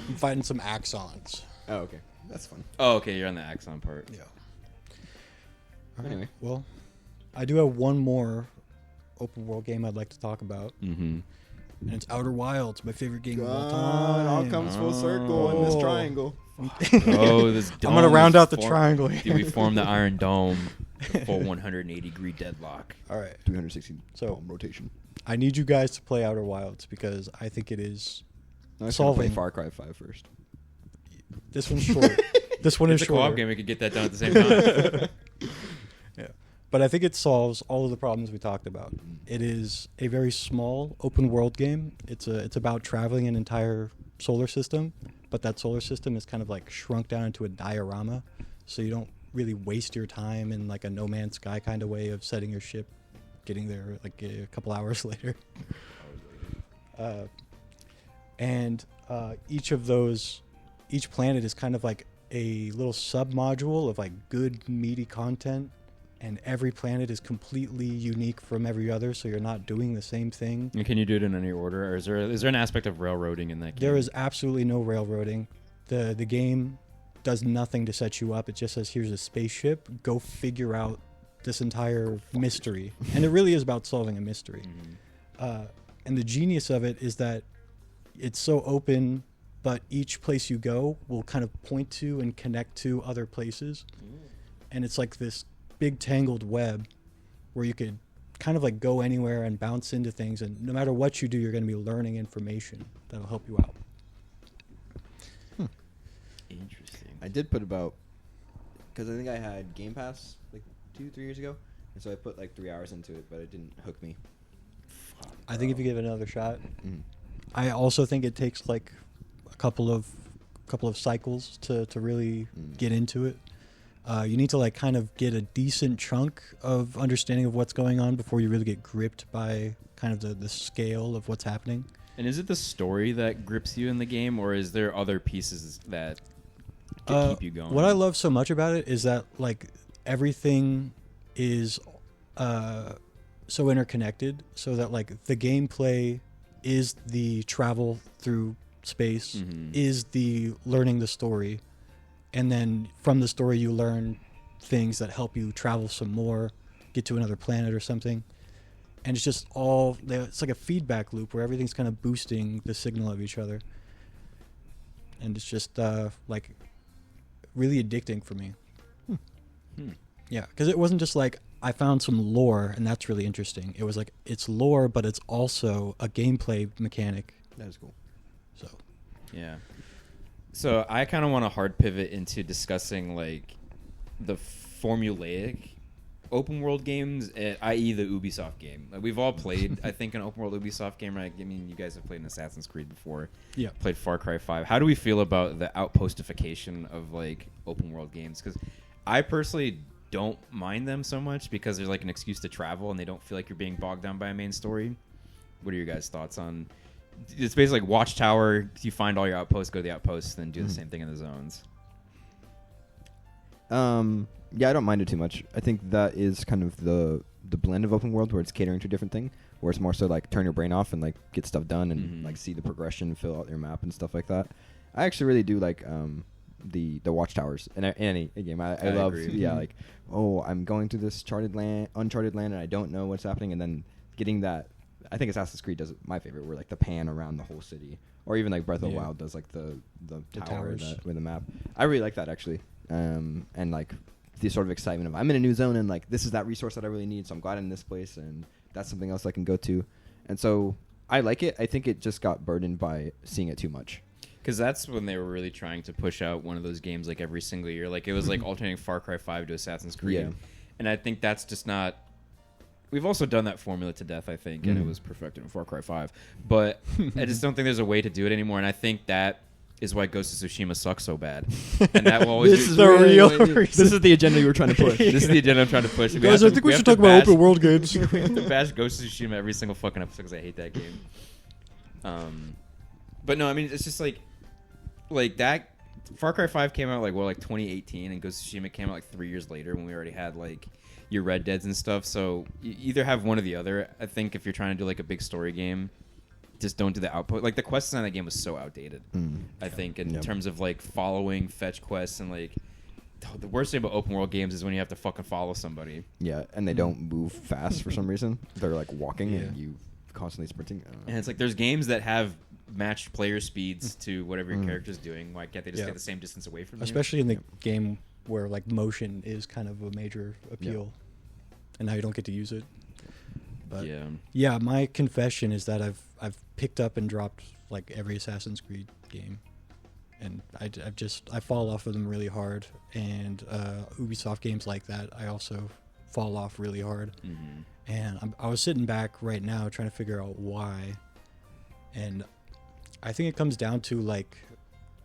I'm fighting some axons. Oh, okay. That's fun. Oh, okay, you're on the Axon part. Yeah. Anyway. Well, I do have one more open world game I'd like to talk about, Mm-hmm. and it's Outer Wilds, my favorite game of all God, it all time. comes full circle in this Oh. triangle. Oh, this dome. I'm gonna round is out the form- triangle Dude, here. we formed the Iron Dome, the full 180-degree deadlock. All right. 360 So- palm rotation. I need you guys to play Outer Wilds because I think it is. No, I was gonna play Solving. Far Cry 5 first. This one's short. This one It's is a co-op shorter. game. We could get that done at the same time. Yeah. But I think it solves all of the problems we talked about. It is a very small open world game. It's about traveling an entire solar system, but that solar system is kind of like shrunk down into a diorama, so you don't really waste your time in like a No Man's Sky kind of way of setting your ship, getting there like a couple hours later. Each planet is kind of like a little sub-module of like good meaty content, and every planet is completely unique from every other, so you're not doing the same thing. And can you do it in any order, or is there an aspect of railroading in that game? There is absolutely no railroading. The game does nothing to set you up. It just says, here's a spaceship, go figure out this entire mystery. And it really is about solving a mystery. Mhm. And the genius of it is that it's so open, but each place you go will kind of point to and connect to other places. And it's like this big tangled web where you could kind of like go anywhere and bounce into things, and no matter what you do, you're going to be learning information that'll help you out. Interesting. I did put about, because I think I had Game Pass like 2-3 years ago, and so I put like 3 hours into it, but it didn't hook me. I think if you give it another shot, Mm. I also think it takes like a couple of cycles to really get into it. You need to like kind of get a decent chunk of understanding of what's going on before you really get gripped by kind of the scale of what's happening. And is it the story that grips you in the game, or is there other pieces that keep you going? What I love so much about it is that like everything is so interconnected, so that like the gameplay is the travel through space, Mhm. is the learning the story, and then from the story you learn things that help you travel some more, get to another planet or something. And it's just it's like a feedback loop where everything's kind of boosting the signal of each other. And it's just like really addicting for me. Hmm. Yeah, because it wasn't just like I found some lore and that's really interesting. It was like it's lore, but it's also a gameplay mechanic. That is cool. So Yeah. So I kind of want to hard pivot into discussing like the formulaic open world games, i.e. the Ubisoft game. Like, we've all played, I think, an open world Ubisoft game, right? I mean, you guys have played an Assassin's Creed before. yeah, Played Far Cry 5. How do we feel about the outpostification of like open world games? Because I personally don't mind them so much because there's like an excuse to travel and they don't feel like you're being bogged down by a main story. What are your guys' thoughts on? It's basically like Watchtower. You find all your outposts, go to the outposts, then do the same thing in the zones. Yeah, I don't mind it too much. I think that is kind of the blend of open world where it's catering to a different thing. where it's more so like turn your brain off and like get stuff done and Mhm. like see the progression, fill out your map and stuff like that. I actually really do like the watchtowers in any game. I love agree. like, oh, I'm going through this uncharted land and I don't know what's happening, and then getting that. I think Assassin's Creed does it, my favorite, where like the pan around the whole city, or even like Breath of the Yeah. Wild does like the tower towers. with the map. I really like that actually, and like the sort of excitement of I'm in a new zone and like this is that resource that I really need, so I'm glad I'm in this place and that's something else I can go to, and so I like it. I think it just got burdened by seeing it too much. Because that's when they were really trying to push out one of those games like every single year. Like it was like alternating Far Cry 5 to Assassin's Creed. Yeah. And I think that's just not. We've also done that formula to death, I think, and it Mhm. was perfected in Far Cry 5. But I just don't think there's a way to do it anymore. And I think that is why Ghost of Tsushima sucks so bad. And that will always This be- is the real This is the agenda you were trying to push. This is the agenda I'm trying to push. Guys, I think we should talk about open world games. We have to bash Ghost of Tsushima every single fucking episode because I hate that game. But no, I mean, it's just like that. Far Cry 5 came out like 2018, and Ghost of Tsushima came out like 3 years later when we already had like your Red Deads and stuff. So you either have one or the other. I think if you're trying to do like a big story game, just don't do the output. Like the quest design of that game was so outdated. I think in terms of like following fetch quests and like the worst thing about open world games is when you have to fucking follow somebody. Yeah, and they don't move fast for some reason. They're like walking Yeah. and you constantly sprinting. And it's like there's games that have matched player speeds to whatever your character's doing. Why can't they just Yeah. stay the same distance away from you? Especially in the game where like motion is kind of a major appeal, and now you don't get to use it. But yeah, my confession is that I've picked up and dropped like every Assassin's Creed game, and I fall off of them really hard. And Ubisoft games like that, I also fall off really hard. Mm-hmm. And I was sitting back right now trying to figure out why, and I think it comes down to like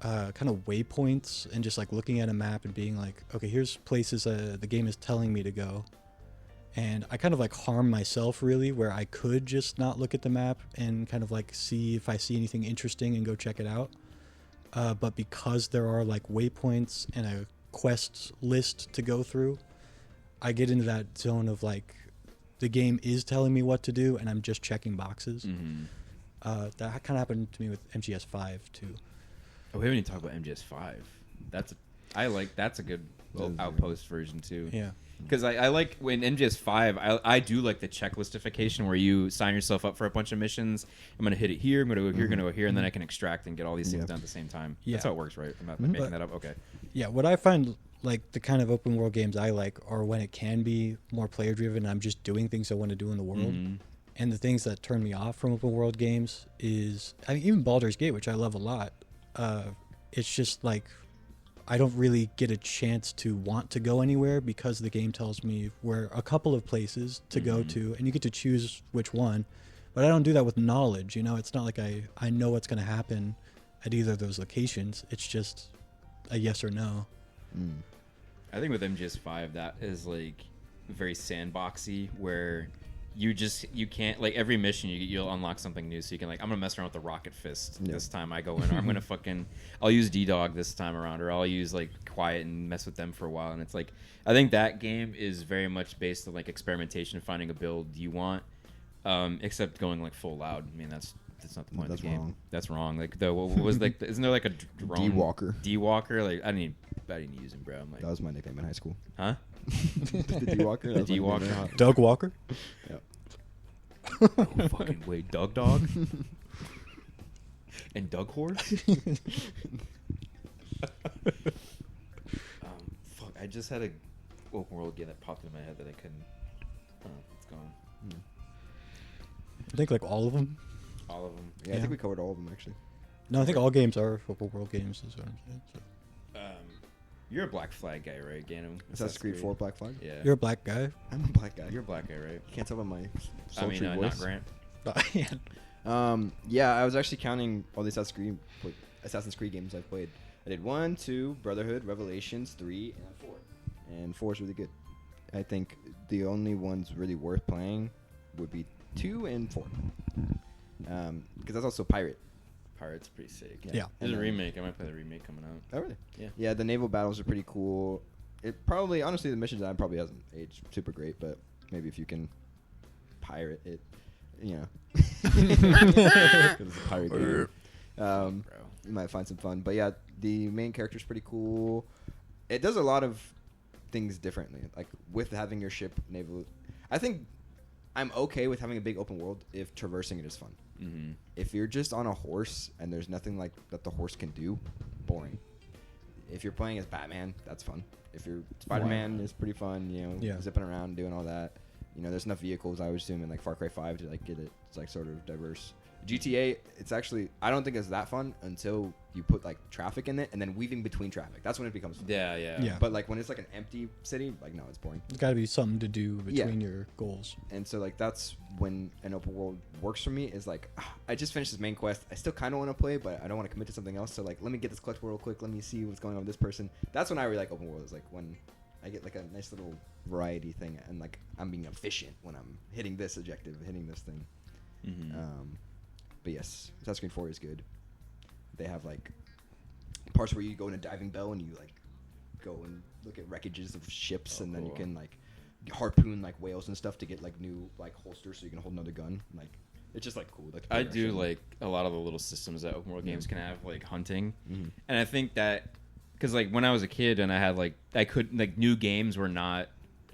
kind of waypoints and just like looking at a map and being like, okay, here's places the game is telling me to go. And I kind of like harm myself really, where I could just not look at the map and kind of like see if I see anything interesting and go check it out. But because there are like waypoints and a quest list to go through, I get into that zone of like the game is telling me what to do and I'm just checking boxes. Mm-hmm. That kind of happened to me with MGS5 too. Oh, we haven't even talked about MGS5. That's a good outpost version too. Yeah. Because I like when MGS5, I do like the checklistification where you sign yourself up for a bunch of missions. I'm going to hit it here, I'm going to go here, going to go here, and then I can extract and get all these things done at the same time. Yeah. That's how it works, right? I'm not making that up. Okay. Yeah, what I find like the kind of open world games I like are when it can be more player driven and I'm just doing things I want to do in the world. Mhm. And the things that turn me off from open world games is, I mean, even Baldur's Gate, which I love a lot. It's just like I don't really get a chance to want to go anywhere because the game tells me where a couple of places to go to, and you get to choose which one. But I don't do that with knowledge, you know? It's not like I know what's going to happen at either of those locations. It's just a yes or no. I think with MGS5, that is like very sandboxy, where you can't, like, every mission you'll unlock something new, so you can, like, I'm gonna mess around with the rocket fist this time I go in, or I'm gonna I'll use D-Dog this time around, or I'll use like Quiet and mess with them for a while. And it's like, I think that game is very much based on like experimentation, finding a build you want, except going like full loud. I mean, that's not the point of the game. Wrong. That's wrong. Like what was like isn't there like a drone D-Walker. D-Walker? Like I didn't use him, bro. I'm like, That was my nickname in high school. huh? The D-Walker. The D-Walker. Doug Walker? Yeah. No fucking way, Doug Dog and Doug Horse. Fuck! I just had a open world game that popped into my head that I couldn't. Oh, it's gone. I think like all of them. All of them. Yeah, I think we covered all of them actually. No, I think all games are open world games. Is what I'm saying. So. You're a Black Flag guy, right, Ganem? Assassin's Creed 4 Black Flag? Yeah. You're a black guy? I'm a black guy. You're a black guy, right? You can't tell by my I mean, sultry not voice. Grant. Yeah, I was actually counting all the Assassin's Creed games I've played. I did 1, 2, Brotherhood, Revelations, 3, and 4. And 4 is really good. I think the only ones really worth playing would be 2 and 4. Because that's also Pirate. Pirate's pretty sick. Yeah. There's a remake. I might play the remake coming out. Oh, really? Yeah. Yeah, the naval battles are pretty cool. It probably, honestly, the mission design probably hasn't aged super great, but maybe if you can pirate it, you know, 'cause it's a pirate game. Bro. You might find some fun. But yeah, the main character's pretty cool. It does a lot of things differently, like with having your ship naval. I think I'm okay with having a big open world if traversing it is fun. Mm-hmm. If you're just on a horse and there's nothing like that the horse can do, boring. If you're playing as Batman, that's fun. If you're Spider-Man, it's pretty fun. You know, zipping around, doing all that. You know, there's enough vehicles, I would assume, in like Far Cry 5 to like get it. It's like sort of diverse. GTA, it's actually, I don't think it's that fun until you put like traffic in it and then weaving between traffic. That's when it becomes fun. Yeah. But like when it's like an empty city, like no, it's boring. There's got to be something to do between your goals. And so like that's when an open world works for me. Is like I just finished this main quest. I still kind of want to play, but I don't want to commit to something else. So like let me get this collectible real quick. Let me see what's going on with this person. That's when I really like open world. Is like when I get like a nice little variety thing and like I'm being efficient when I'm hitting this objective, hitting this thing. Mm-hmm. But yes, Assassin's Creed 4 is good. They have like parts where you go in a diving bell and you like go and look at wreckages of ships, and then you can like harpoon like whales and stuff to get like new like holsters so you can hold another gun. Like it's just like cool. Like I do like a lot of the little systems that open world games can have, like hunting, and I think that because like when I was a kid and I had like I could like new games were not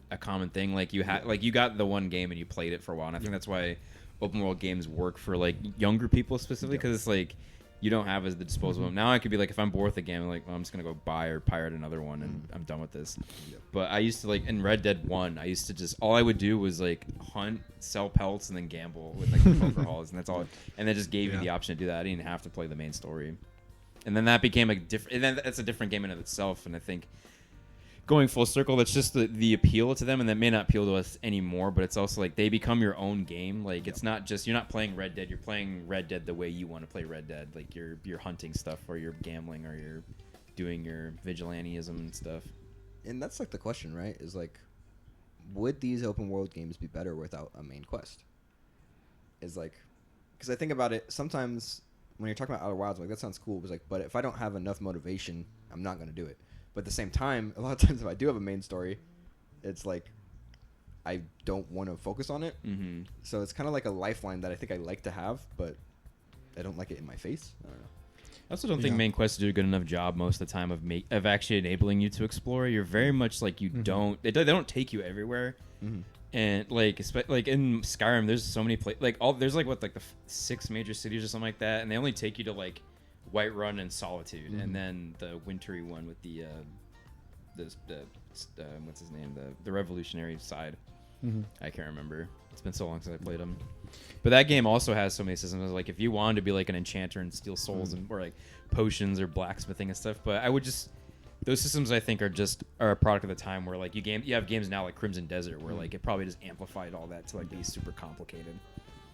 a common thing. Like you had like you got the one game and you played it for a while, and I think that's why open world games work for like younger people specifically, because it's like you don't have as the disposal. Now I could be like, if I'm bored with the game, I'm like, well, I'm just gonna go buy or pirate another one and I'm done with this. But I used to like in Red Dead 1, I used to just all I would do was like hunt, sell pelts, and then gamble with like the poker halls, and that's all. And they just gave you the option to do that. I didn't have to play the main story. And then that became a different. And then that's a different game in of itself. And I think going full circle, that's just the appeal to them, and that may not appeal to us anymore, but it's also like they become your own game. Like it's not just, you're not playing Red Dead, you're playing Red Dead the way you want to play Red Dead. Like you're hunting stuff, or you're gambling, or you're doing your vigilantism and stuff. And that's like the question, right? Is like, would these open world games be better without a main quest? Is like, because I think about it sometimes when you're talking about Outer Wilds, like that sounds cool. It's like, but if I don't have enough motivation, I'm not going to do it. But at the same time, a lot of times if I do have a main story, it's like I don't want to focus on it. Mm-hmm. So it's kind of like a lifeline that I think I like to have, but I don't like it in my face. I don't know. I also don't think main quests do a good enough job most of the time of actually enabling you to explore. You're very much like you don't. They don't take you everywhere. Mm-hmm. And like in Skyrim, there's so many places. Like there's like what, like the 6 major cities or something like that, and they only take you to like Whiterun and Solitude, and then the wintry one with the what's his name, the revolutionary side. I can't remember. It's been so long since I played them. But that game also has so many systems. Like if you wanted to be like an enchanter and steal souls and or like potions or blacksmithing and stuff, but I would just, those systems I think are a product of the time where like you have games now like Crimson Desert where like it probably just amplified all that to like be super complicated.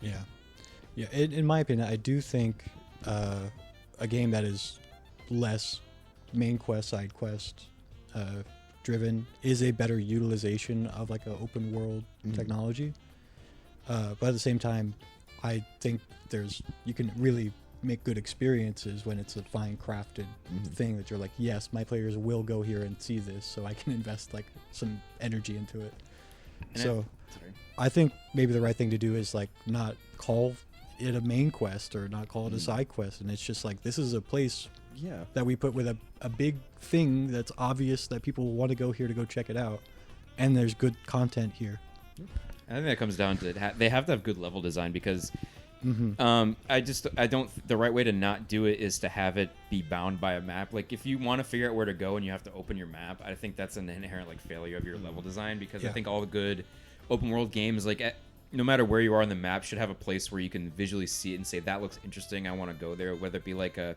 Yeah. In my opinion, I do think a game that is less main quest, side quest driven is a better utilization of like an open world technology. But at the same time, I think you can really make good experiences when it's a fine crafted thing that you're like, yes, my players will go here and see this, so I can invest like some energy into it. And I think maybe the right thing to do is like not call it a main quest or not call it a side quest, and it's just like, this is a place that we put with a big thing that's obvious that people want to go here to go check it out, and there's good content here. I think that comes down to they have to have good level design, because I don't, the right way to not do it is to have it be bound by a map. Like if you want to figure out where to go and you have to open your map, I think that's an inherent like failure of your level design, because I think all the good open world games, like no matter where you are on the map, should have a place where you can visually see it and say, that looks interesting, I want to go there, whether it be like a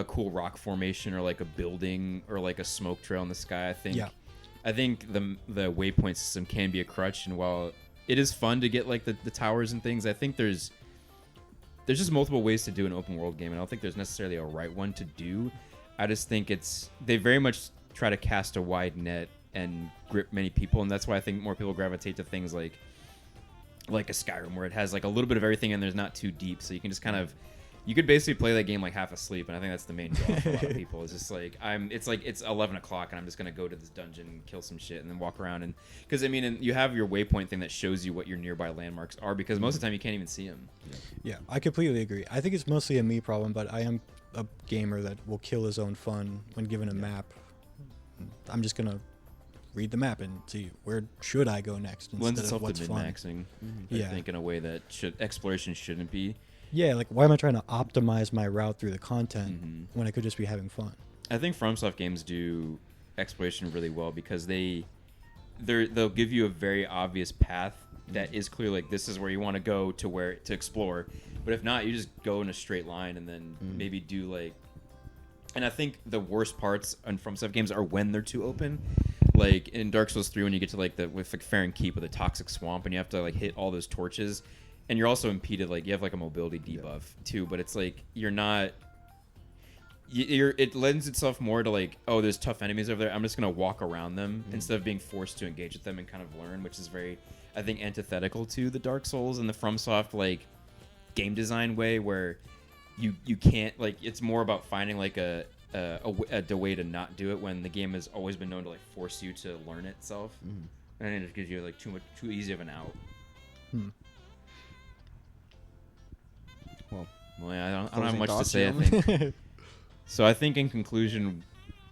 cool rock formation or like a building or like a smoke trail in the sky. I think the waypoint system can be a crutch, and while it is fun to get like the towers and things, I think there's just multiple ways to do an open world game, and I don't think there's necessarily a right one to do. I just think they very much try to cast a wide net and grip many people, and that's why I think more people gravitate to things like a Skyrim, where it has like a little bit of everything and there's not too deep, so you can just kind of you could basically play that game like half asleep, and I think that's the main draw for a lot of people. It's just like it's 11 o'clock, and I'm just gonna go to this dungeon and kill some shit, and then walk around, and because I mean, and you have your waypoint thing that shows you what your nearby landmarks are, because most of the time you can't even see them. Yeah, I completely agree. I think it's mostly a me problem, but I am a gamer that will kill his own fun when given a map. I'm just gonna read the map and see where should I go next instead Lends of itself what's to fun. min-maxing, Yeah. I think, in a way that exploration shouldn't be. Yeah, like why am I trying to optimize my route through the content when I could just be having fun? I think FromSoft games do exploration really well because they'll give you a very obvious path that is clear, like this is where you want to go to explore. But if not, you just go in a straight line and then maybe do like. And I think the worst parts on FromSoft games are when they're too open. Like in Dark Souls 3, when you get to like with like Fair and Keep with a toxic swamp, and you have to like hit all those torches, and you're also impeded. Like you have like a mobility debuff too, but it's like you're not. It lends itself more to like, oh, there's tough enemies over there. I'm just gonna walk around them instead of being forced to engage with them and kind of learn, which is very, I think, antithetical to the Dark Souls and the FromSoft like game design way, where you can't like. It's more about finding like a way to not do it when the game has always been known to like force you to learn itself, and it just gives you like too easy of an out. Well, yeah, I don't have much to say. I think. So I think in conclusion,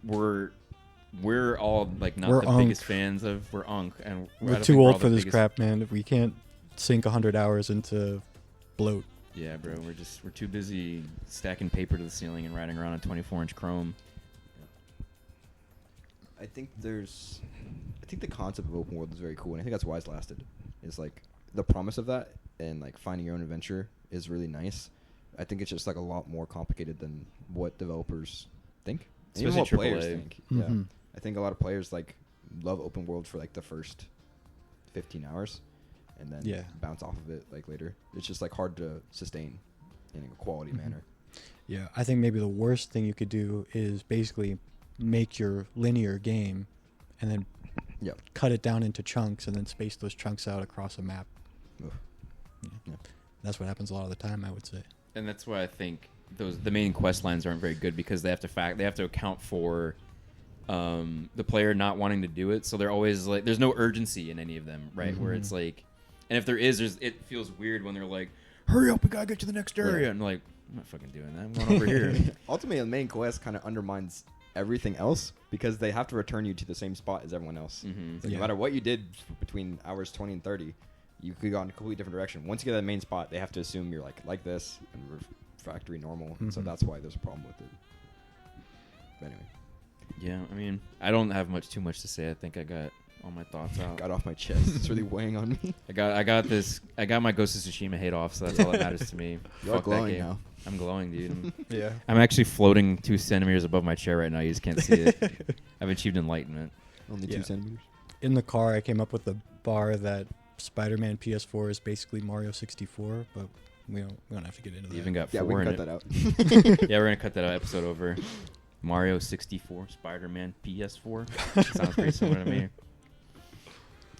we're all like not the biggest fans of. We're Unk, and we're too old for this crap, man. If we can't sink 100 hours into bloat. Yeah, bro, we're too busy stacking paper to the ceiling and riding around on 24-inch chrome. I think the concept of open world is very cool, and I think that's why it's lasted. It's like the promise of that and like finding your own adventure is really nice. I think it's just like a lot more complicated than what developers think, and even what players think. Yeah, I think a lot of players like love open world for like the first 15 hours, and then bounce off of it like later. It's just like hard to sustain in a quality manner. Yeah, I think maybe the worst thing you could do is basically make your linear game, and then cut it down into chunks, and then space those chunks out across a map. Yeah. That's what happens a lot of the time, I would say. And that's why I think the main quest lines aren't very good, because they have to account for the player not wanting to do it. So they're always like, there's no urgency in any of them, right? Where it's like, and if there is, it feels weird when they're like, hurry up, we gotta get to the next area, and like, I'm not fucking doing that. I'm going over here. Ultimately, the main quest kind of undermines everything else because they have to return you to the same spot as everyone else. So no matter what you did between hours 20 and 30. You could go in a completely different direction. Once you get to the main spot, they have to assume you're like this and refractory normal. So that's why there's a problem with it. But anyway. Yeah, I mean, I don't have too much to say. I think I got all my thoughts out. Got off my chest. It's really weighing on me. I got my Ghost of Tsushima hate off, so that's all that matters to me. You're glowing now. I'm glowing, dude. Yeah. I'm actually floating 2 centimeters above my chair right now. You just can't see it. I've achieved enlightenment. Only 2 centimeters? In the car, I came up with the bar that Spider-Man PS4 is basically Mario 64, but we don't have to get into that. You even got 4 we can in cut it. that out. Yeah, we're gonna cut that episode over. Mario 64, Spider-Man PS4. Sounds pretty similar to me.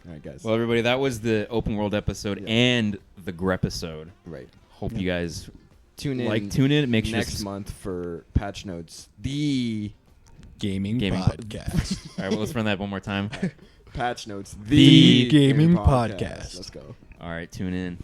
All right, guys. Well, everybody, that was the open world episode and the Grepisode. Right. Hope you guys tune in. Tune in. Make sure next month for Patch Notes, the gaming podcast. All right, well, let's run that one more time. Patch Notes, the gaming podcast. Let's go. All right, tune in.